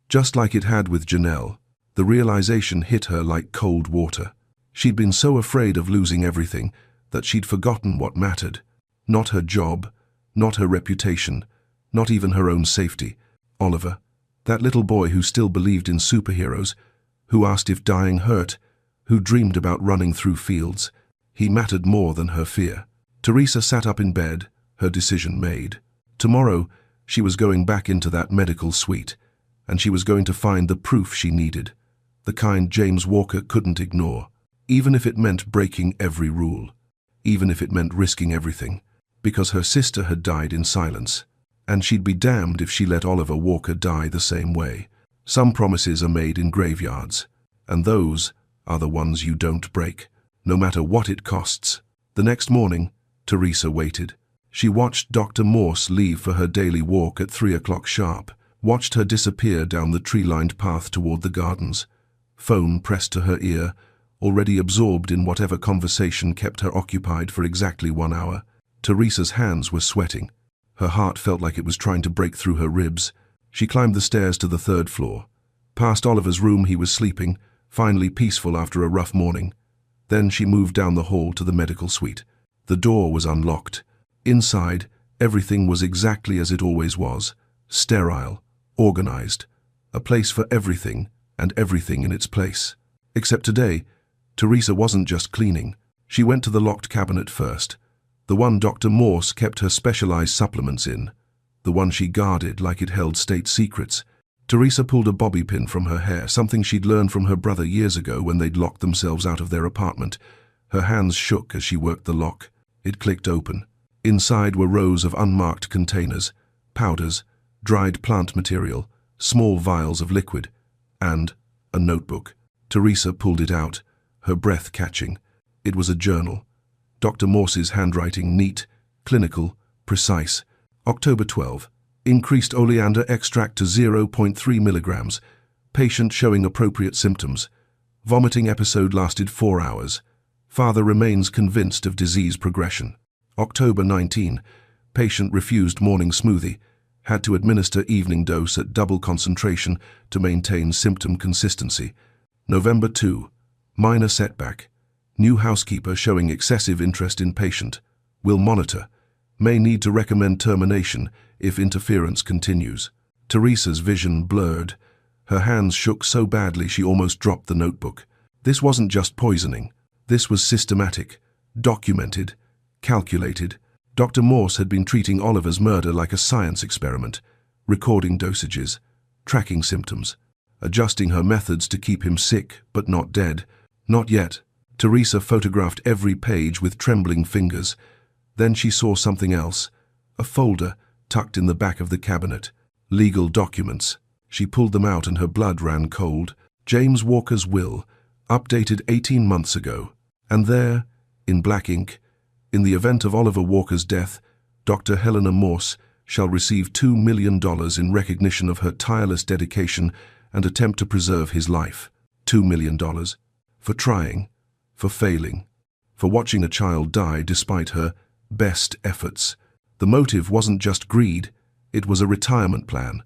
Just like it had with Janelle, the realization hit her like cold water. She'd been so afraid of losing everything that she'd forgotten what mattered. Not her job, not her reputation, not even her own safety. Oliver, that little boy who still believed in superheroes, who asked if dying hurt, who dreamed about running through fields, he mattered more than her fear. Teresa sat up in bed, her decision made. Tomorrow, she was going back into that medical suite, and she was going to find the proof she needed, the kind James Walker couldn't ignore, even if it meant breaking every rule, even if it meant risking everything, because her sister had died in silence, and she'd be damned if she let Oliver Walker die the same way. Some promises are made in graveyards, and those are the ones you don't break, no matter what it costs. The next morning, Teresa waited. She watched Dr. Morse leave for her daily walk at 3 o'clock sharp, watched her disappear down the tree-lined path toward the gardens, phone pressed to her ear, already absorbed in whatever conversation kept her occupied for exactly 1 hour. Teresa's hands were sweating. Her heart felt like it was trying to break through her ribs. She climbed the stairs to the 3rd floor. Past Oliver's room, he was sleeping, finally peaceful after a rough morning. Then she moved down the hall to the medical suite. The door was unlocked. Inside, everything was exactly as it always was, sterile, organized, a place for everything and everything in its place. Except today, Teresa wasn't just cleaning. She went to the locked cabinet first, the one Dr. Morse kept her specialized supplements in, the one she guarded like it held state secrets. Teresa pulled a bobby pin from her hair, something she'd learned from her brother years ago when they'd locked themselves out of their apartment. Her hands shook as she worked the lock. It clicked open. Inside were rows of unmarked containers, powders, dried plant material, small vials of liquid, and a notebook. Teresa pulled it out, her breath catching. It was a journal. Dr. Morse's handwriting neat, clinical, precise. October 12. Increased oleander extract to 0.3 milligrams. Patient showing appropriate symptoms. Vomiting episode lasted 4 hours. Father remains convinced of disease progression. October 19. Patient refused morning smoothie. Had to administer evening dose at double concentration to maintain symptom consistency. November 2. Minor setback. New housekeeper showing excessive interest in patient. Will monitor. May need to recommend termination if interference continues. Teresa's vision blurred. Her hands shook so badly she almost dropped the notebook. This wasn't just poisoning. This was systematic, documented, calculated. Dr. Morse had been treating Oliver's murder like a science experiment, recording dosages, tracking symptoms, adjusting her methods to keep him sick but not dead. Not yet. Teresa photographed every page with trembling fingers. Then she saw something else, a folder tucked in the back of the cabinet. Legal documents. She pulled them out and her blood ran cold. James Walker's will, updated 18 months ago. And there, in black ink, in the event of Oliver Walker's death, Dr. Helena Morse shall receive $2 million in recognition of her tireless dedication and attempt to preserve his life. $2 million. For trying, for failing, for watching a child die despite her best efforts. The motive wasn't just greed, it was a retirement plan.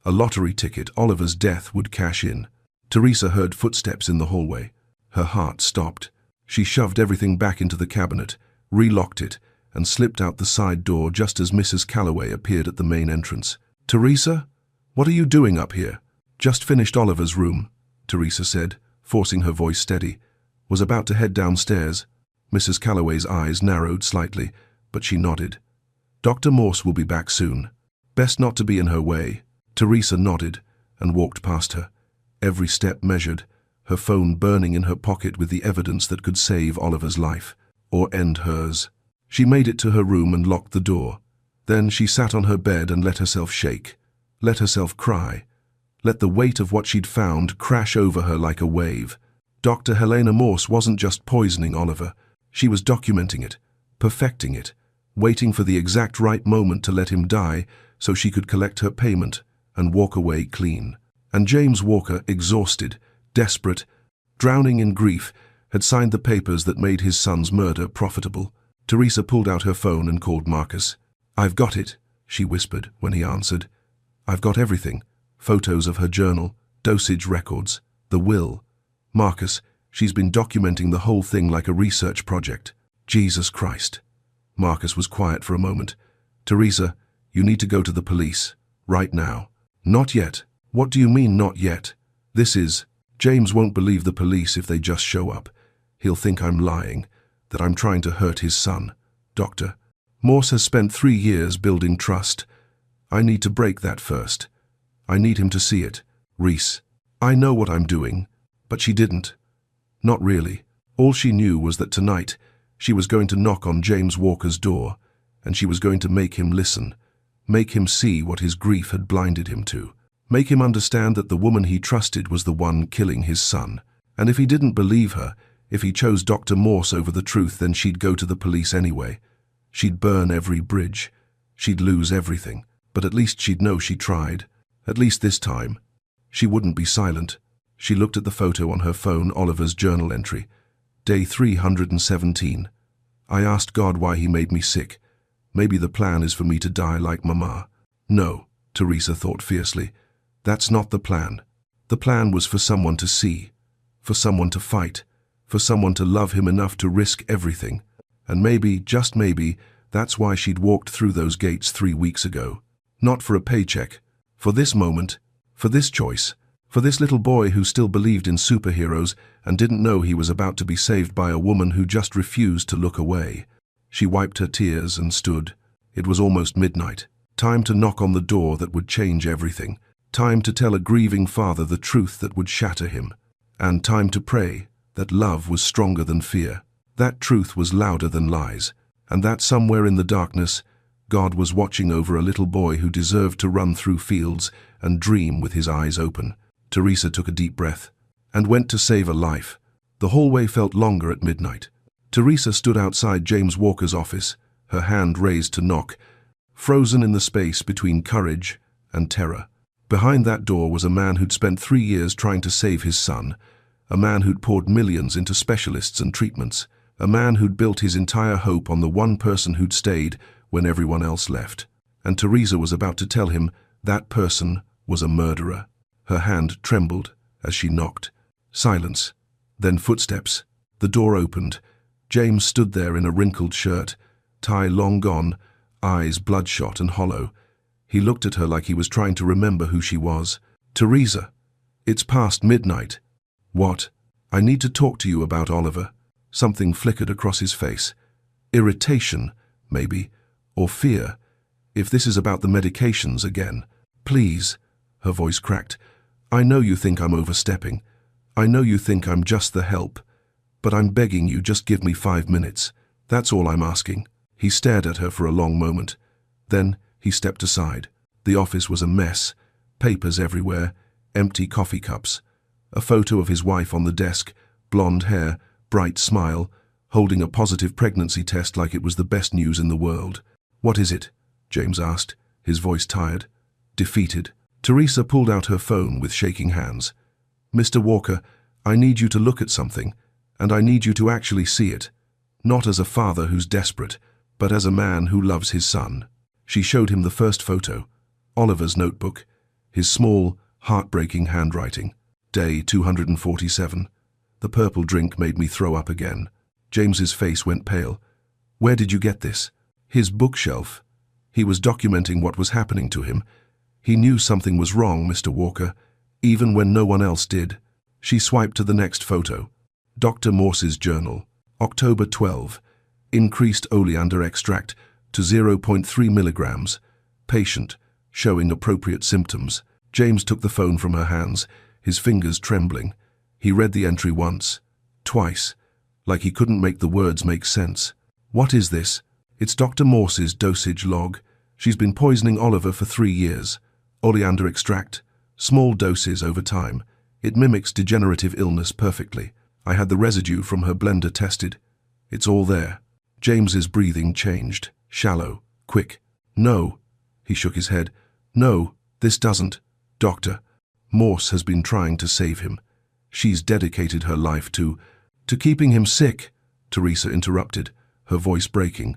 A lottery ticket Oliver's death would cash in. Teresa heard footsteps in the hallway. Her heart stopped. She shoved everything back into the cabinet, relocked it, and slipped out the side door just as Mrs. Calloway appeared at the main entrance. "Teresa, what are you doing up here?" "Just finished Oliver's room," Teresa said, forcing her voice steady. "Was about to head downstairs." Mrs. Calloway's eyes narrowed slightly, but she nodded. "Dr. Morse will be back soon. Best not to be in her way." Teresa nodded and walked past her, every step measured, her phone burning in her pocket with the evidence that could save Oliver's life, or end hers. She made it to her room and locked the door. Then she sat on her bed and let herself shake, let herself cry, let the weight of what she'd found crash over her like a wave. Dr. Helena Morse wasn't just poisoning Oliver. She was documenting it, perfecting it, waiting for the exact right moment to let him die so she could collect her payment and walk away clean. And James Walker, exhausted, desperate, drowning in grief, had signed the papers that made his son's murder profitable. Teresa pulled out her phone and called Marcus. "I've got it," she whispered when he answered. "I've got everything. Photos of her journal, dosage records, the will. Marcus, she's been documenting the whole thing like a research project." "Jesus Christ." Marcus was quiet for a moment. "Teresa, you need to go to the police. Right now." "Not yet." "What do you mean, not yet?" "This is... James won't believe the police if they just show up. He'll think I'm lying, that I'm trying to hurt his son. Doctor, Morse has spent 3 years building trust. I need to break that first. I need him to see it. Reese, I know what I'm doing." But she didn't. Not really. All she knew was that tonight she was going to knock on James Walker's door, and she was going to make him listen, make him see what his grief had blinded him to, make him understand that the woman he trusted was the one killing his son. And if he didn't believe her, if he chose Dr. Morse over the truth, then she'd go to the police anyway. She'd burn every bridge. She'd lose everything. But at least she'd know she tried. At least this time. She wouldn't be silent. She looked at the photo on her phone, Oliver's journal entry. Day 317. "I asked God why he made me sick. Maybe the plan is for me to die like Mama." No, Teresa thought fiercely. That's not the plan. The plan was for someone to see, for someone to fight, for someone to love him enough to risk everything. And maybe, just maybe, that's why she'd walked through those gates 3 weeks ago. Not for a paycheck. For this moment. For this choice. For this little boy who still believed in superheroes and didn't know he was about to be saved by a woman who just refused to look away. She wiped her tears and stood. It was almost midnight. Time to knock on the door that would change everything. Time to tell a grieving father the truth that would shatter him. And time to pray that love was stronger than fear. That truth was louder than lies. And that somewhere in the darkness, God was watching over a little boy who deserved to run through fields and dream with his eyes open. Teresa took a deep breath and went to save a life. The hallway felt longer at midnight. Teresa stood outside James Walker's office, her hand raised to knock, frozen in the space between courage and terror. Behind that door was a man who'd spent 3 years trying to save his son, a man who'd poured millions into specialists and treatments, a man who'd built his entire hope on the one person who'd stayed when everyone else left. And Teresa was about to tell him that person was a murderer. Her hand trembled as she knocked. Silence. Then footsteps. The door opened. James stood there in a wrinkled shirt, tie long gone, eyes bloodshot and hollow. He looked at her like he was trying to remember who she was. "Teresa, it's past midnight." "What?" "I need to talk to you about Oliver." Something flickered across his face. Irritation, maybe, or fear. "If this is about the medications again." "Please," her voice cracked. "I know you think I'm overstepping. I know you think I'm just the help. But I'm begging you, just give me 5 minutes. That's all I'm asking." He stared at her for a long moment. Then he stepped aside. The office was a mess. Papers everywhere, empty coffee cups. A photo of his wife on the desk, blonde hair, bright smile, holding a positive pregnancy test like it was the best news in the world. "What is it?" James asked, his voice tired, defeated. Teresa pulled out her phone with shaking hands. "Mr. Walker, I need you to look at something, and I need you to actually see it. Not as a father who's desperate, but as a man who loves his son." She showed him the first photo, Oliver's notebook, his small, heartbreaking handwriting. Day 247. The purple drink made me throw up again. James's face went pale. "Where did you get this?" "His bookshelf." He was documenting what was happening to him. He knew something was wrong, Mr. Walker, even when no one else did. She swiped to the next photo. Dr. Morse's journal. October 12. Increased oleander extract to 0.3 milligrams. Patient, showing appropriate symptoms. James took the phone from her hands, his fingers trembling. He read the entry once, twice, like he couldn't make the words make sense. "What is this?" It's Dr. Morse's dosage log. She's been poisoning Oliver for 3 years. Oleander extract. Small doses over time. It mimics degenerative illness perfectly. I had the residue from her blender tested. It's all there. James's breathing changed. Shallow. Quick. No. He shook his head. No, this doesn't. Doctor. Morse has been trying to save him. She's dedicated her life to keeping him sick, Teresa interrupted, her voice breaking.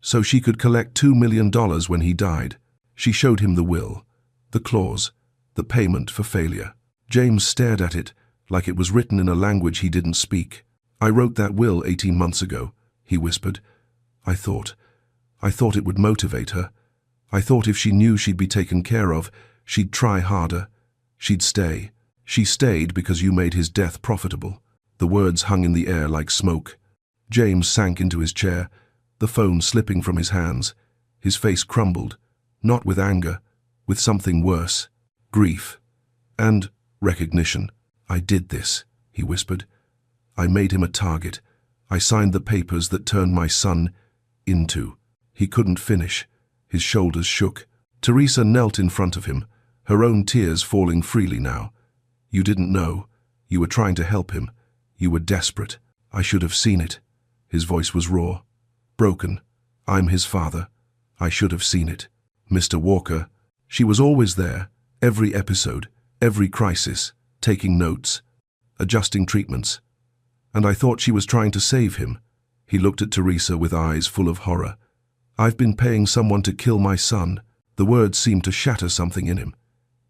So she could collect $2 million when he died. She showed him the will, the clause, the payment for failure. James stared at it like it was written in a language he didn't speak. I wrote that will 18 months ago, he whispered. I thought it would motivate her. I thought if she knew she'd be taken care of, she'd try harder. She'd stay. She stayed because you made his death profitable. The words hung in the air like smoke. James sank into his chair, the phone slipping from his hands. His face crumbled, not with anger, with something worse. Grief. And recognition. I did this, he whispered. I made him a target. I signed the papers that turned my son into. He couldn't finish. His shoulders shook. Teresa knelt in front of him, her own tears falling freely now. You didn't know. You were trying to help him. You were desperate. I should have seen it. His voice was raw. Broken. I'm his father. I should have seen it. Mr. Walker. She was always there, every episode, every crisis, taking notes, adjusting treatments. And I thought she was trying to save him. He looked at Teresa with eyes full of horror. I've been paying someone to kill my son. The words seemed to shatter something in him.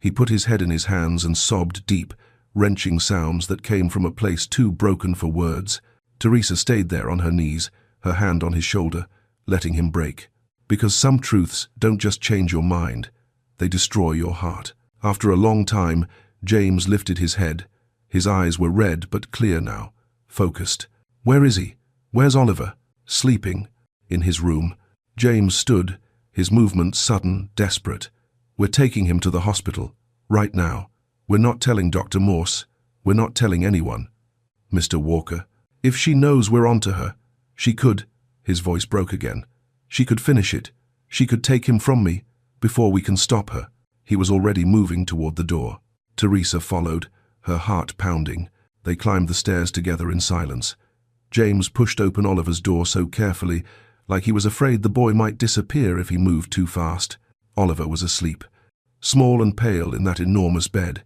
He put his head in his hands and sobbed deep, wrenching sounds that came from a place too broken for words. Teresa stayed there on her knees, her hand on his shoulder, letting him break. Because some truths don't just change your mind, they destroy your heart. After a long time, James lifted his head. His eyes were red but clear now, focused. Where is he? Where's Oliver? Sleeping. In his room. James stood, his movements sudden, desperate. We're taking him to the hospital, right now. We're not telling Dr. Morse. We're not telling anyone. Mr. Walker. If she knows we're onto her, she could. His voice broke again. She could finish it. She could take him from me, before we can stop her. He was already moving toward the door. Teresa followed, her heart pounding. They climbed the stairs together in silence. James pushed open Oliver's door so carefully, like he was afraid the boy might disappear if he moved too fast. Oliver was asleep, small and pale in that enormous bed,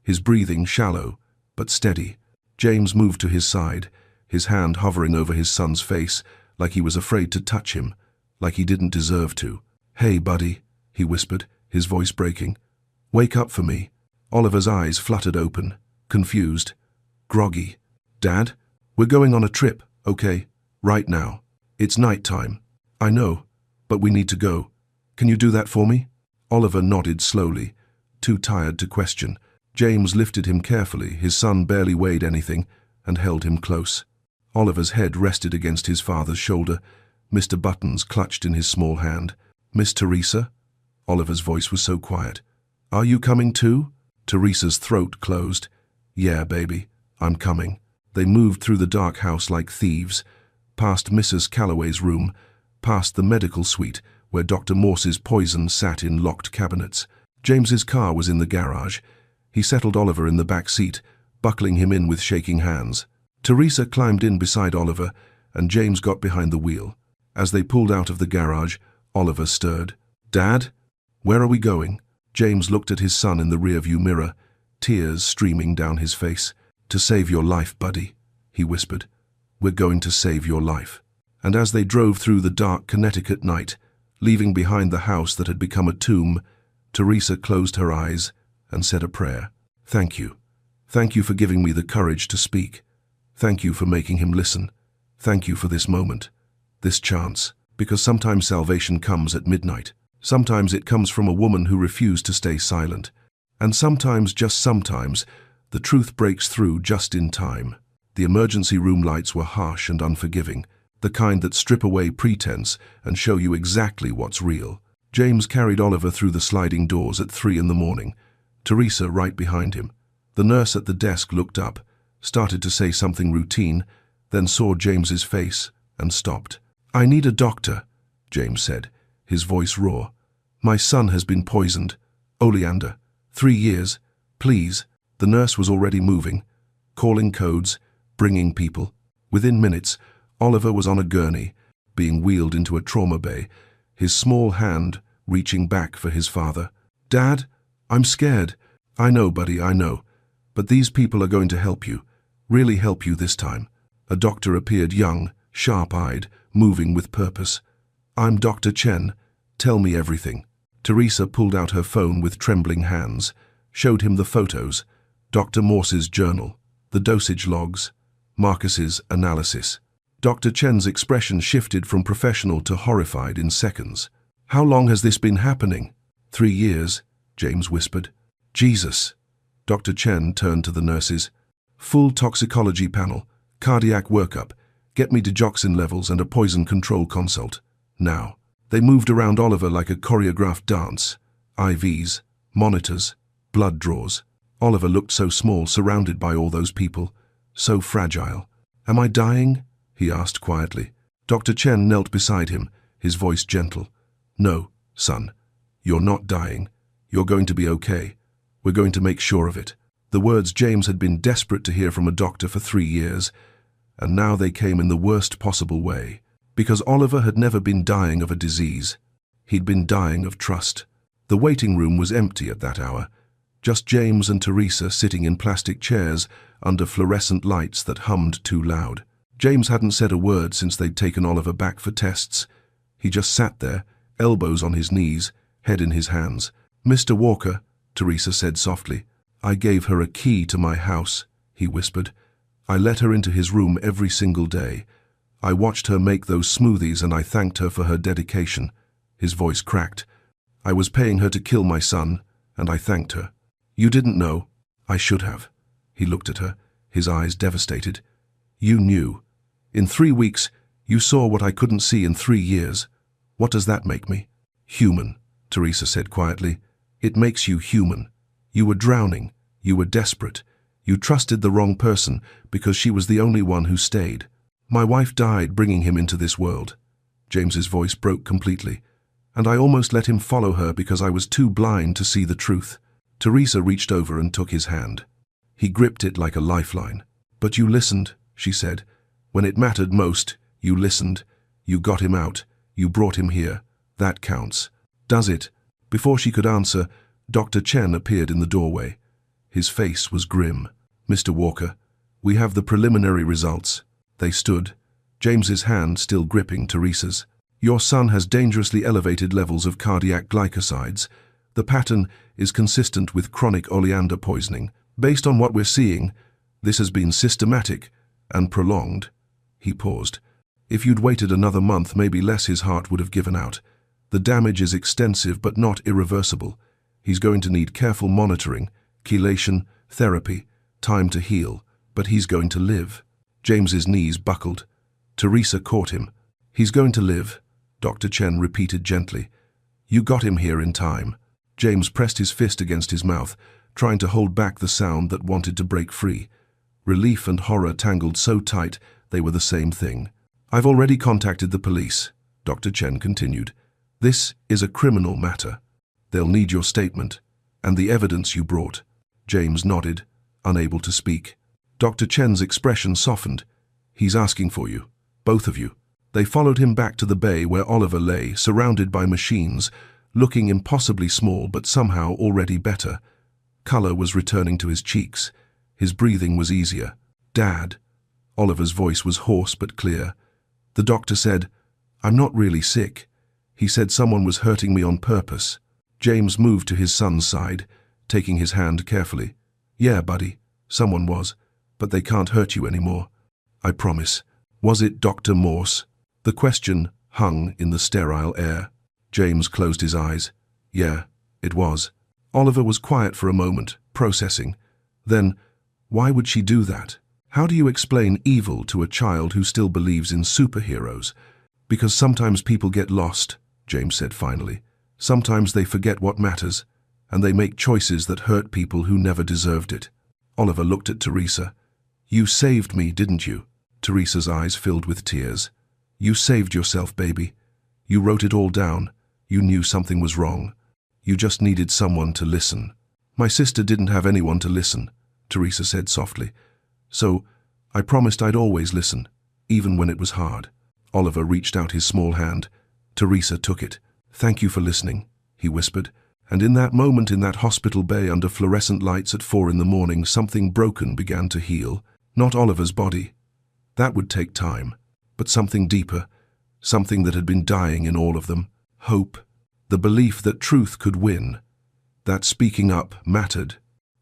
his breathing shallow but steady. James moved to his side, his hand hovering over his son's face, like he was afraid to touch him, like he didn't deserve to. Hey, buddy, he whispered, his voice breaking. Wake up for me. Oliver's eyes fluttered open, confused, groggy. Dad, we're going on a trip, okay? Right now. It's night time. I know, but we need to go. Can you do that for me? Oliver nodded slowly, too tired to question. James lifted him carefully, his son barely weighed anything, and held him close. Oliver's head rested against his father's shoulder. Mr. Buttons clutched in his small hand. Miss Teresa? Oliver's voice was so quiet. Are you coming too? Teresa's throat closed. Yeah, baby, I'm coming. They moved through the dark house like thieves, past Mrs. Calloway's room, past the medical suite where Dr. Morse's poison sat in locked cabinets. James's car was in the garage. He settled Oliver in the back seat, buckling him in with shaking hands. Teresa climbed in beside Oliver, and James got behind the wheel. As they pulled out of the garage, Oliver stirred. Dad? Where are we going? James looked at his son in the rearview mirror, tears streaming down his face. To save your life, buddy, he whispered. We're going to save your life. And as they drove through the dark Connecticut night, leaving behind the house that had become a tomb, Teresa closed her eyes and said a prayer. Thank you. Thank you for giving me the courage to speak. Thank you for making him listen. Thank you for this moment, this chance, because sometimes salvation comes at midnight. Sometimes it comes from a woman who refused to stay silent. And sometimes, just sometimes, the truth breaks through just in time. The emergency room lights were harsh and unforgiving, the kind that strip away pretense and show you exactly what's real. James carried Oliver through the sliding doors at 3 a.m, Teresa right behind him. The nurse at the desk looked up, started to say something routine, then saw James's face and stopped. I need a doctor, James said, his voice raw. "My son has been poisoned. Oleander. 3 years. Please." The nurse was already moving, calling codes, bringing people. Within minutes, Oliver was on a gurney, being wheeled into a trauma bay, his small hand reaching back for his father. "Dad, I'm scared." "I know, buddy, I know. But these people are going to help you. Really help you this time." A doctor appeared, young, sharp-eyed, moving with purpose. "I'm Dr. Chen. Tell me everything." Teresa pulled out her phone with trembling hands, showed him the photos, Dr. Morse's journal, the dosage logs, Marcus's analysis. Dr. Chen's expression shifted from professional to horrified in seconds. "How long has this been happening?" 3 years, James whispered. "Jesus." Dr. Chen turned to the nurses. "Full toxicology panel, cardiac workup, get me digoxin levels and a poison control consult. Now." They moved around Oliver like a choreographed dance. IVs, monitors, blood draws. Oliver looked so small, surrounded by all those people, so fragile. "Am I dying?" he asked quietly. Dr. Chen knelt beside him, his voice gentle. "No, son, you're not dying. You're going to be okay. We're going to make sure of it." The words James had been desperate to hear from a doctor for 3 years, and now they came in the worst possible way. Because Oliver had never been dying of a disease. He'd been dying of trust. The waiting room was empty at that hour. Just James and Teresa sitting in plastic chairs under fluorescent lights that hummed too loud. James hadn't said a word since they'd taken Oliver back for tests. He just sat there, elbows on his knees, head in his hands. "Mr. Walker," Teresa said softly. "I gave her a key to my house," he whispered. "I let her into his room every single day. I watched her make those smoothies and I thanked her for her dedication." His voice cracked. "I was paying her to kill my son, and I thanked her." "You didn't know." "I should have." He looked at her, his eyes devastated. "You knew. In 3 weeks, you saw what I couldn't see in 3 years. What does that make me?" "Human," Teresa said quietly. "It makes you human. You were drowning. You were desperate. You trusted the wrong person because she was the only one who stayed. My wife died bringing him into this world." James's voice broke completely. "And I almost let him follow her because I was too blind to see the truth." Teresa reached over and took his hand. He gripped it like a lifeline. "But you listened," she said. "When it mattered most, you listened. You got him out. You brought him here. That counts." "Does it?" Before she could answer, Dr. Chen appeared in the doorway. His face was grim. "Mr. Walker, we have the preliminary results." They stood, James's hand still gripping Teresa's. "Your son has dangerously elevated levels of cardiac glycosides. The pattern is consistent with chronic oleander poisoning. Based on what we're seeing, this has been systematic and prolonged." He paused. "If you'd waited another month, maybe less, his heart would have given out. The damage is extensive but not irreversible. He's going to need careful monitoring, chelation, therapy, time to heal, but he's going to live." James's knees buckled. Teresa caught him. "He's going to live," Dr. Chen repeated gently. "You got him here in time." James pressed his fist against his mouth, trying to hold back the sound that wanted to break free. Relief and horror tangled so tight they were the same thing. "I've already contacted the police," Dr. Chen continued. "This is a criminal matter. They'll need your statement and the evidence you brought." James nodded, unable to speak. Dr. Chen's expression softened. "He's asking for you, both of you." They followed him back to the bay where Oliver lay, surrounded by machines, looking impossibly small but somehow already better. Color was returning to his cheeks. His breathing was easier. "Dad." Oliver's voice was hoarse but clear. The doctor said, "I'm not really sick. He said someone was hurting me on purpose." James moved to his son's side, taking his hand carefully. "Yeah, buddy, someone was, but they can't hurt you anymore. I promise." "Was it Dr. Morse?" The question hung in the sterile air. James closed his eyes. "Yeah, it was." Oliver was quiet for a moment, processing. Then, "Why would she do that? How do you explain evil to a child who still believes in superheroes?" "Because sometimes people get lost," James said finally. "Sometimes they forget what matters, and they make choices that hurt people who never deserved it." Oliver looked at Teresa. "You saved me, didn't you?" Teresa's eyes filled with tears. "You saved yourself, baby. You wrote it all down. You knew something was wrong. You just needed someone to listen. My sister didn't have anyone to listen, Teresa said softly. So, I promised I'd always listen, even when it was hard. Oliver reached out his small hand. Teresa took it. Thank you for listening, he whispered. And in that moment, in that hospital bay under fluorescent lights at 4 in the morning, something broken began to heal. Not Oliver's body. That would take time. But something deeper. Something that had been dying in all of them. Hope. The belief that truth could win. That speaking up mattered.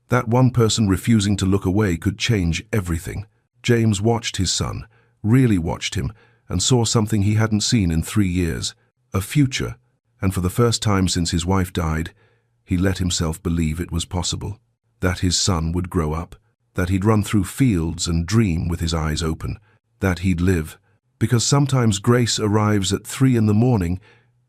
That one person refusing to look away could change everything. James watched his son, really watched him, and saw something he hadn't seen in 3 years. A future. And for the first time since his wife died, he let himself believe it was possible. That his son would grow up. That he'd run through fields and dream with his eyes open. That he'd live. Because sometimes grace arrives at 3 in the morning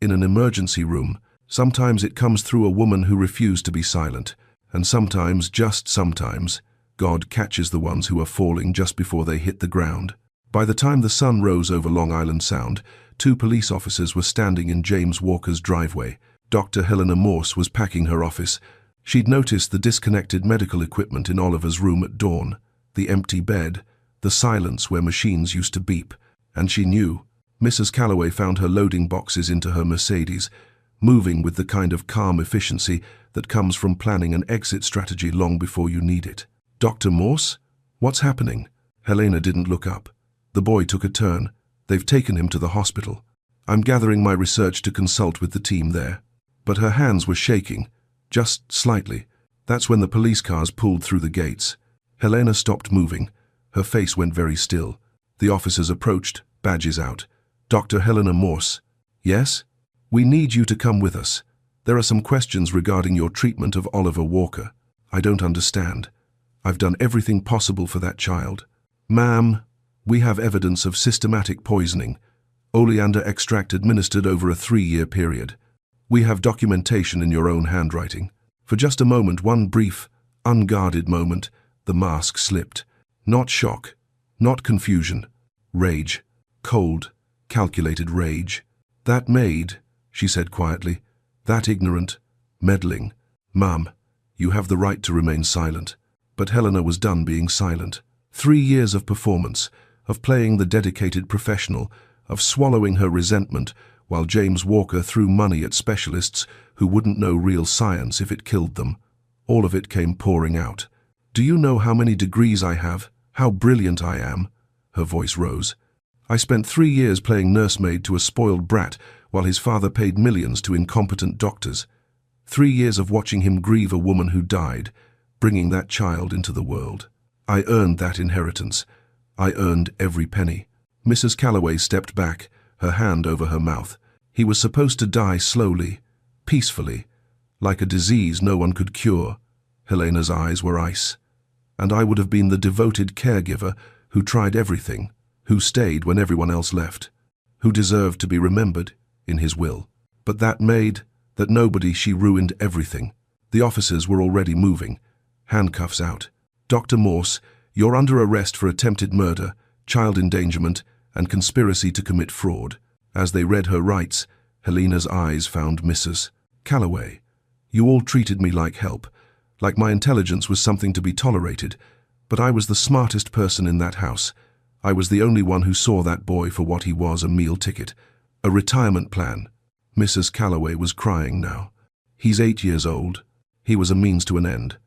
in an emergency room. Sometimes it comes through a woman who refused to be silent. And sometimes, just sometimes, God catches the ones who are falling just before they hit the ground. By the time the sun rose over Long Island Sound, 2 police officers were standing in James Walker's driveway. Dr. Helena Morse was packing her office. She'd noticed the disconnected medical equipment in Oliver's room at dawn, the empty bed, the silence where machines used to beep. And she knew. Mrs. Calloway found her loading boxes into her Mercedes, moving with the kind of calm efficiency that comes from planning an exit strategy long before you need it. Dr. Morse? What's happening? Helena didn't look up. The boy took a turn. They've taken him to the hospital. I'm gathering my research to consult with the team there. But her hands were shaking, just slightly. That's when the police cars pulled through the gates. Helena stopped moving. Her face went very still. The officers approached, badges out. Dr. Helena Morse. Yes? We need you to come with us. There are some questions regarding your treatment of Oliver Walker. I don't understand. I've done everything possible for that child. Ma'am, we have evidence of systematic poisoning, oleander extract administered over a 3-year period. We have documentation in your own handwriting. For just a moment, one brief, unguarded moment, the mask slipped. Not shock, not confusion. Rage. Cold, calculated rage. That maid, she said quietly. That ignorant, meddling. Ma'am, you have the right to remain silent. But Helena was done being silent. 3 years of performance, of playing the dedicated professional, of swallowing her resentment while James Walker threw money at specialists who wouldn't know real science if it killed them. All of it came pouring out. Do you know how many degrees I have? How brilliant I am? Her voice rose. I spent 3 years playing nursemaid to a spoiled brat while his father paid millions to incompetent doctors. 3 years of watching him grieve a woman who died, bringing that child into the world. I earned that inheritance. I earned every penny. Mrs. Calloway stepped back, her hand over her mouth. He was supposed to die slowly, peacefully, like a disease no one could cure. Helena's eyes were ice. And I would have been the devoted caregiver who tried everything, who stayed when everyone else left, who deserved to be remembered in his will. But that maid, that nobody, she ruined everything. The officers were already moving, handcuffs out. Dr. Morse, you're under arrest for attempted murder, child endangerment, and conspiracy to commit fraud. As they read her rights, Helena's eyes found Mrs. Calloway. You all treated me like help, like my intelligence was something to be tolerated, but I was the smartest person in that house. I was the only one who saw that boy for what he was, a meal ticket, a retirement plan. Mrs. Calloway was crying now. He's 8 years old. He was a means to an end.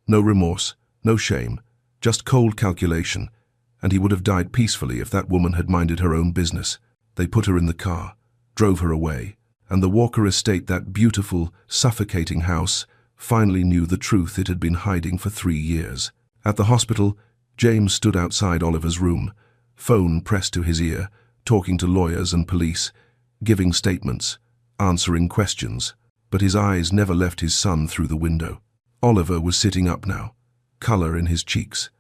No remorse, no shame, just cold calculation, and he would have died peacefully if that woman had minded her own business. They put her in the car, drove her away, and the Walker estate, that beautiful, suffocating house, finally knew the truth it had been hiding for 3 years. At the hospital, James stood outside Oliver's room, phone pressed to his ear, talking to lawyers and police, giving statements, answering questions, but his eyes never left his son through the window. Oliver was sitting up now, color in his cheeks,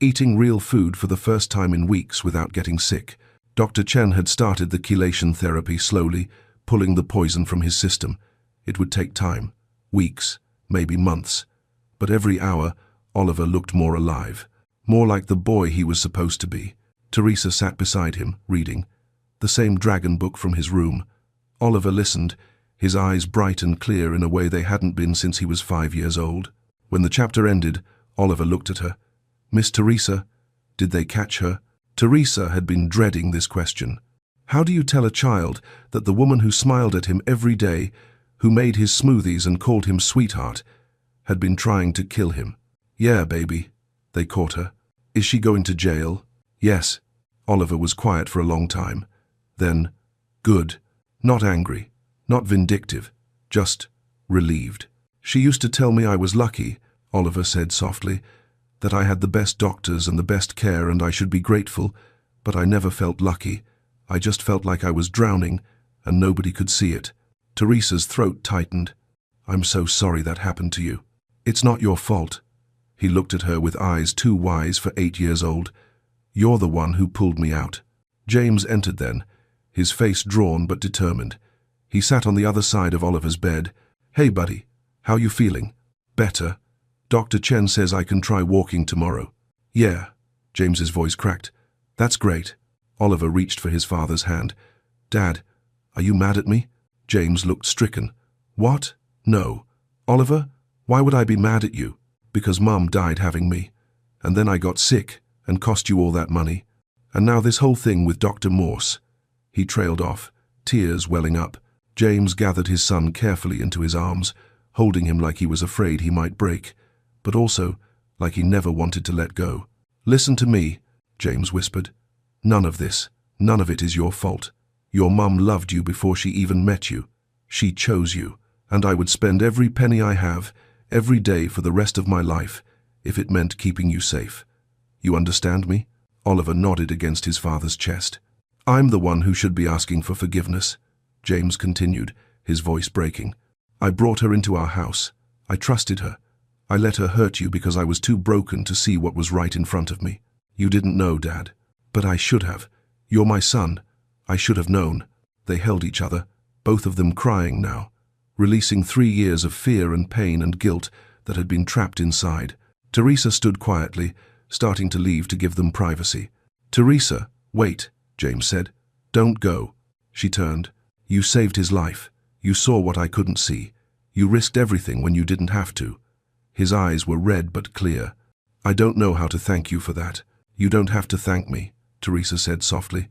eating real food for the first time in weeks without getting sick. Dr. Chen had started the chelation therapy slowly, pulling the poison from his system. It would take time, weeks, maybe months. But every hour, Oliver looked more alive, more like the boy he was supposed to be. Teresa sat beside him, reading, the same dragon book from his room. Oliver listened, his eyes bright and clear in a way they hadn't been since he was 5 years old. When the chapter ended, Oliver looked at her. "Miss Teresa, did they catch her?" Teresa had been dreading this question. How do you tell a child that the woman who smiled at him every day, who made his smoothies and called him sweetheart, had been trying to kill him? "Yeah, baby. They caught her." "Is she going to jail?" "Yes." Oliver was quiet for a long time. Then, "Good." Not angry, not vindictive, just relieved. "She used to tell me I was lucky," Oliver said softly, "that I had the best doctors and the best care and I should be grateful, but I never felt lucky. I just felt like I was drowning and nobody could see it." Teresa's throat tightened. "I'm so sorry that happened to you. It's not your fault." He looked at her with eyes too wise for 8 years old. "You're the one who pulled me out." James entered then, his face drawn but determined. He sat on the other side of Oliver's bed. "Hey, buddy, how you feeling?" "Better. Dr. Chen says I can try walking tomorrow." "Yeah," James's voice cracked. "That's great." Oliver reached for his father's hand. "Dad, are you mad at me?" James looked stricken. "What? No. Oliver, why would I be mad at you? Because Mum died having me. And then I got sick and cost you all that money. And now this whole thing with Dr. Morse." He trailed off, tears welling up. James gathered his son carefully into his arms, holding him like he was afraid he might break, but also like he never wanted to let go. "Listen to me," James whispered. "None of this, none of it is your fault. Your mum loved you before she even met you. She chose you, and I would spend every penny I have, every day for the rest of my life, if it meant keeping you safe. You understand me?" Oliver nodded against his father's chest. "I'm the one who should be asking for forgiveness," James continued, his voice breaking. "I brought her into our house. I trusted her. I let her hurt you because I was too broken to see what was right in front of me. You didn't know, Dad. But I should have. You're my son. I should have known." They held each other, both of them crying now, releasing 3 years of fear and pain and guilt that had been trapped inside. Teresa stood quietly, starting to leave to give them privacy. "Teresa, wait," James said. "Don't go." She turned. "You saved his life. You saw what I couldn't see. You risked everything when you didn't have to." His eyes were red but clear. "I don't know how to thank you for that." "You don't have to thank me," Teresa said softly.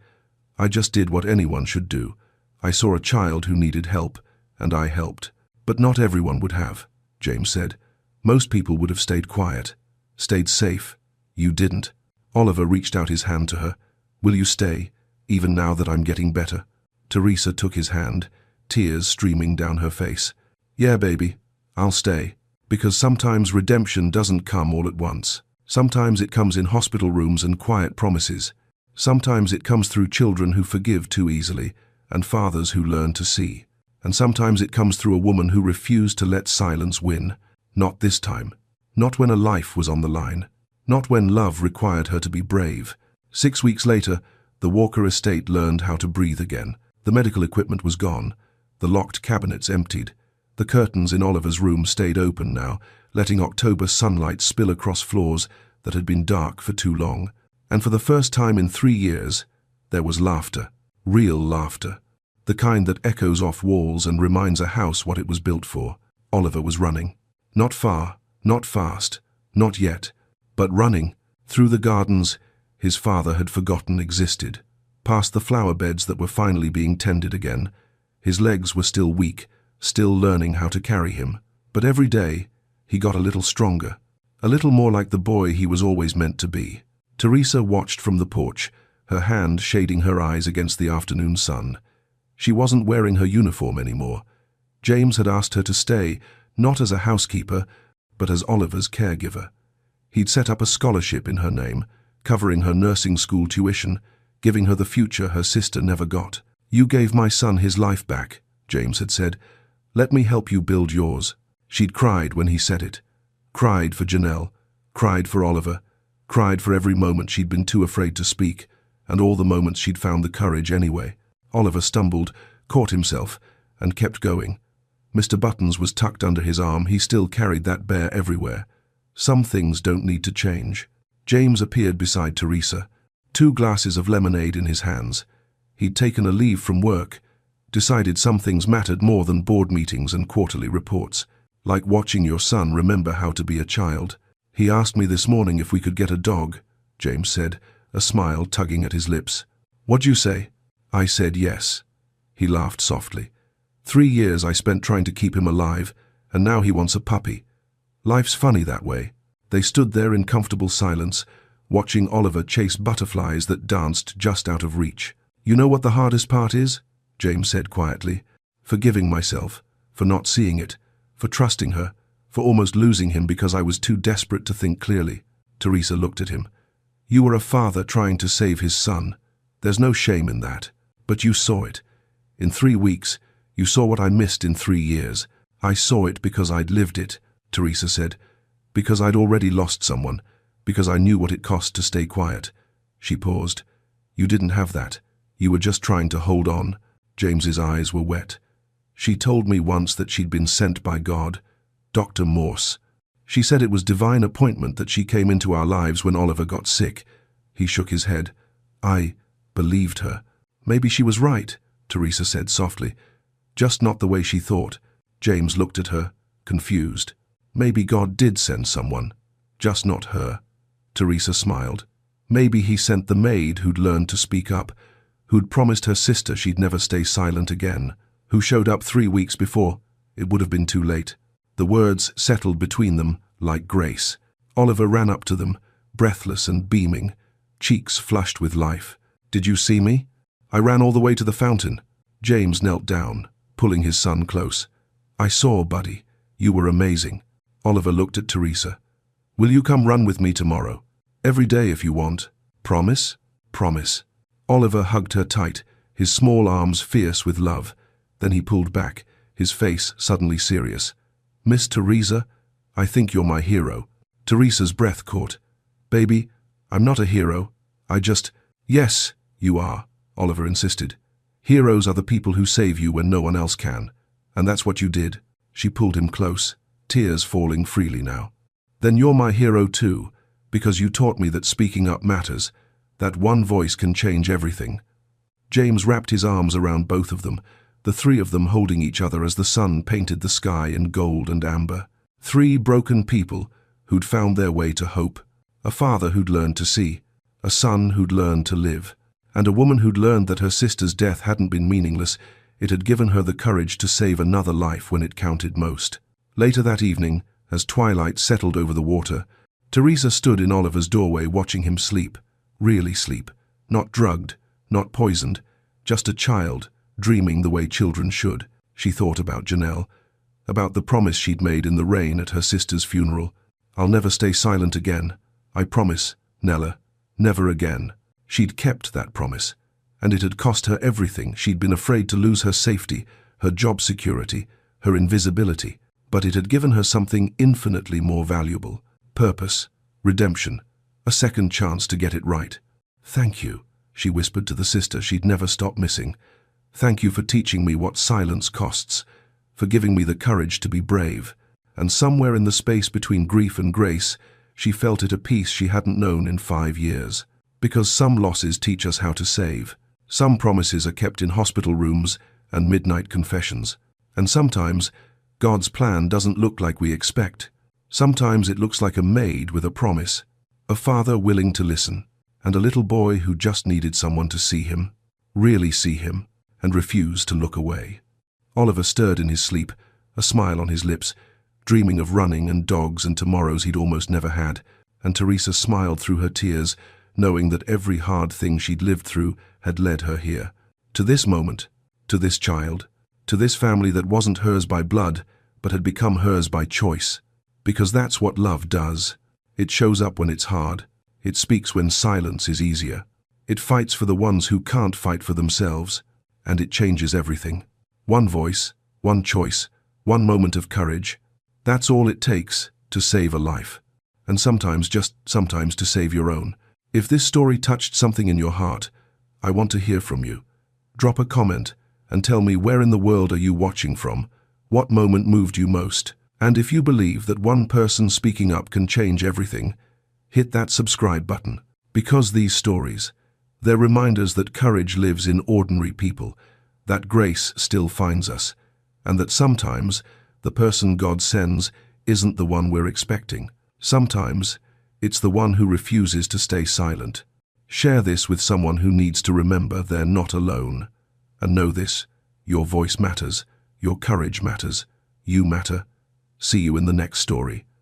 "I just did what anyone should do. I saw a child who needed help, and I helped." "But not everyone would have," James said. "Most people would have stayed quiet, stayed safe. You didn't." Oliver reached out his hand to her. "Will you stay, even now that I'm getting better?" Teresa took his hand, tears streaming down her face. "Yeah, baby, I'll stay. Because sometimes redemption doesn't come all at once. Sometimes it comes in hospital rooms and quiet promises. Sometimes it comes through children who forgive too easily, and fathers who learn to see. And sometimes it comes through a woman who refused to let silence win. Not this time. Not when a life was on the line. Not when love required her to be brave. 6 weeks later, the Walker estate learned how to breathe again. The medical equipment was gone. The locked cabinets emptied. The curtains in Oliver's room stayed open now, letting October sunlight spill across floors that had been dark for too long. And for the first time in 3 years, there was laughter. Real laughter. The kind that echoes off walls and reminds a house what it was built for. Oliver was running. Not far, not fast, not yet, but running. Through the gardens his father had forgotten existed. Past the flower beds that were finally being tended again. His legs were still weak, still learning how to carry him. But every day, he got a little stronger, a little more like the boy he was always meant to be. Teresa watched from the porch, her hand shading her eyes against the afternoon sun. She wasn't wearing her uniform anymore. James had asked her to stay, not as a housekeeper, but as Oliver's caregiver. He'd set up a scholarship in her name, covering her nursing school tuition, giving her the future her sister never got. "You gave my son his life back," James had said. "Let me help you build yours." She'd cried when he said it. Cried for Janelle, cried for Oliver, cried for every moment she'd been too afraid to speak, and all the moments she'd found the courage anyway. Oliver stumbled, caught himself, and kept going. Mr. Buttons was tucked under his arm. He still carried that bear everywhere. Some things don't need to change. James appeared beside Teresa, 2 glasses of lemonade in his hands. He'd taken a leave from work, decided some things mattered more than board meetings and quarterly reports. Like watching your son remember how to be a child. He asked me this morning if we could get a dog, James said, a smile tugging at his lips. What'd you say? I said yes. He laughed softly. 3 years I spent trying to keep him alive, and now he wants a puppy. Life's funny that way. They stood there in comfortable silence, watching Oliver chase butterflies that danced just out of reach. You know what the hardest part is? James said quietly. Forgiving myself, for not seeing it, for trusting her, for almost losing him because I was too desperate to think clearly. Teresa looked at him. You were a father trying to save his son. There's no shame in that. But you saw it. In 3 weeks, you saw what I missed in 3 years. I saw it because I'd lived it, Teresa said. Because I'd already lost someone. Because I knew what it cost to stay quiet. She paused. You didn't have that. You were just trying to hold on. James's eyes were wet. She told me once that she'd been sent by God, Dr. Morse. She said it was divine appointment that she came into our lives when Oliver got sick. He shook his head. I believed her. Maybe she was right, Teresa said softly. Just not the way she thought. James looked at her, confused. Maybe God did send someone, just not her. Teresa smiled. Maybe he sent the maid who'd learned to speak up, who'd promised her sister she'd never stay silent again, who showed up 3 weeks before. It would have been too late. The words settled between them like grace. Oliver ran up to them, breathless and beaming, cheeks flushed with life. Did you see me? I ran all the way to the fountain. James knelt down, pulling his son close. I saw, buddy. You were amazing. Oliver looked at Teresa. Will you come run with me tomorrow? Every day if you want. Promise? Promise. Oliver hugged her tight, his small arms fierce with love. Then he pulled back, his face suddenly serious. Miss Teresa, I think you're my hero. Teresa's breath caught. Baby, I'm not a hero. I just... Yes, you are, Oliver insisted. Heroes are the people who save you when no one else can. And that's what you did. She pulled him close, tears falling freely now. Then you're my hero too, because you taught me that speaking up matters, that one voice can change everything. James wrapped his arms around both of them, the 3 of them holding each other as the sun painted the sky in gold and amber. 3 broken people who'd found their way to hope, a father who'd learned to see, a son who'd learned to live, and a woman who'd learned that her sister's death hadn't been meaningless. It had given her the courage to save another life when it counted most. Later that evening, as twilight settled over the water, Teresa stood in Oliver's doorway watching him sleep. Really sleep. Not drugged, not poisoned, just a child, dreaming the way children should. She thought about Janelle, about the promise she'd made in the rain at her sister's funeral. I'll never stay silent again. I promise, Nella, never again. She'd kept that promise, and it had cost her everything. She'd been afraid to lose her safety, her job security, her invisibility, but it had given her something infinitely more valuable. Purpose, redemption, a second chance to get it right. Thank you, she whispered to the sister she'd never stopped missing. Thank you for teaching me what silence costs, for giving me the courage to be brave. And somewhere in the space between grief and grace, she felt it a peace she hadn't known in 5 years. Because some losses teach us how to save. Some promises are kept in hospital rooms and midnight confessions. And sometimes, God's plan doesn't look like we expect. Sometimes it looks like a maid with a promise, a father willing to listen, and a little boy who just needed someone to see him, really see him, and refuse to look away. Oliver stirred in his sleep, a smile on his lips, dreaming of running and dogs and tomorrows he'd almost never had, and Teresa smiled through her tears, knowing that every hard thing she'd lived through had led her here. To this moment, to this child, to this family that wasn't hers by blood, but had become hers by choice. Because that's what love does. It shows up when it's hard. It speaks when silence is easier. It fights for the ones who can't fight for themselves. And it changes everything. One voice, one choice, one moment of courage. That's all it takes to save a life. And sometimes, just sometimes, to save your own. If this story touched something in your heart, I want to hear from you. Drop a comment and tell me, where in the world are you watching from? What moment moved you most? And if you believe that one person speaking up can change everything, hit that subscribe button. Because these stories, they're reminders that courage lives in ordinary people, that grace still finds us, and that sometimes the person God sends isn't the one we're expecting. Sometimes it's the one who refuses to stay silent. Share this with someone who needs to remember they're not alone. And know this, your voice matters, your courage matters, you matter. See you in the next story.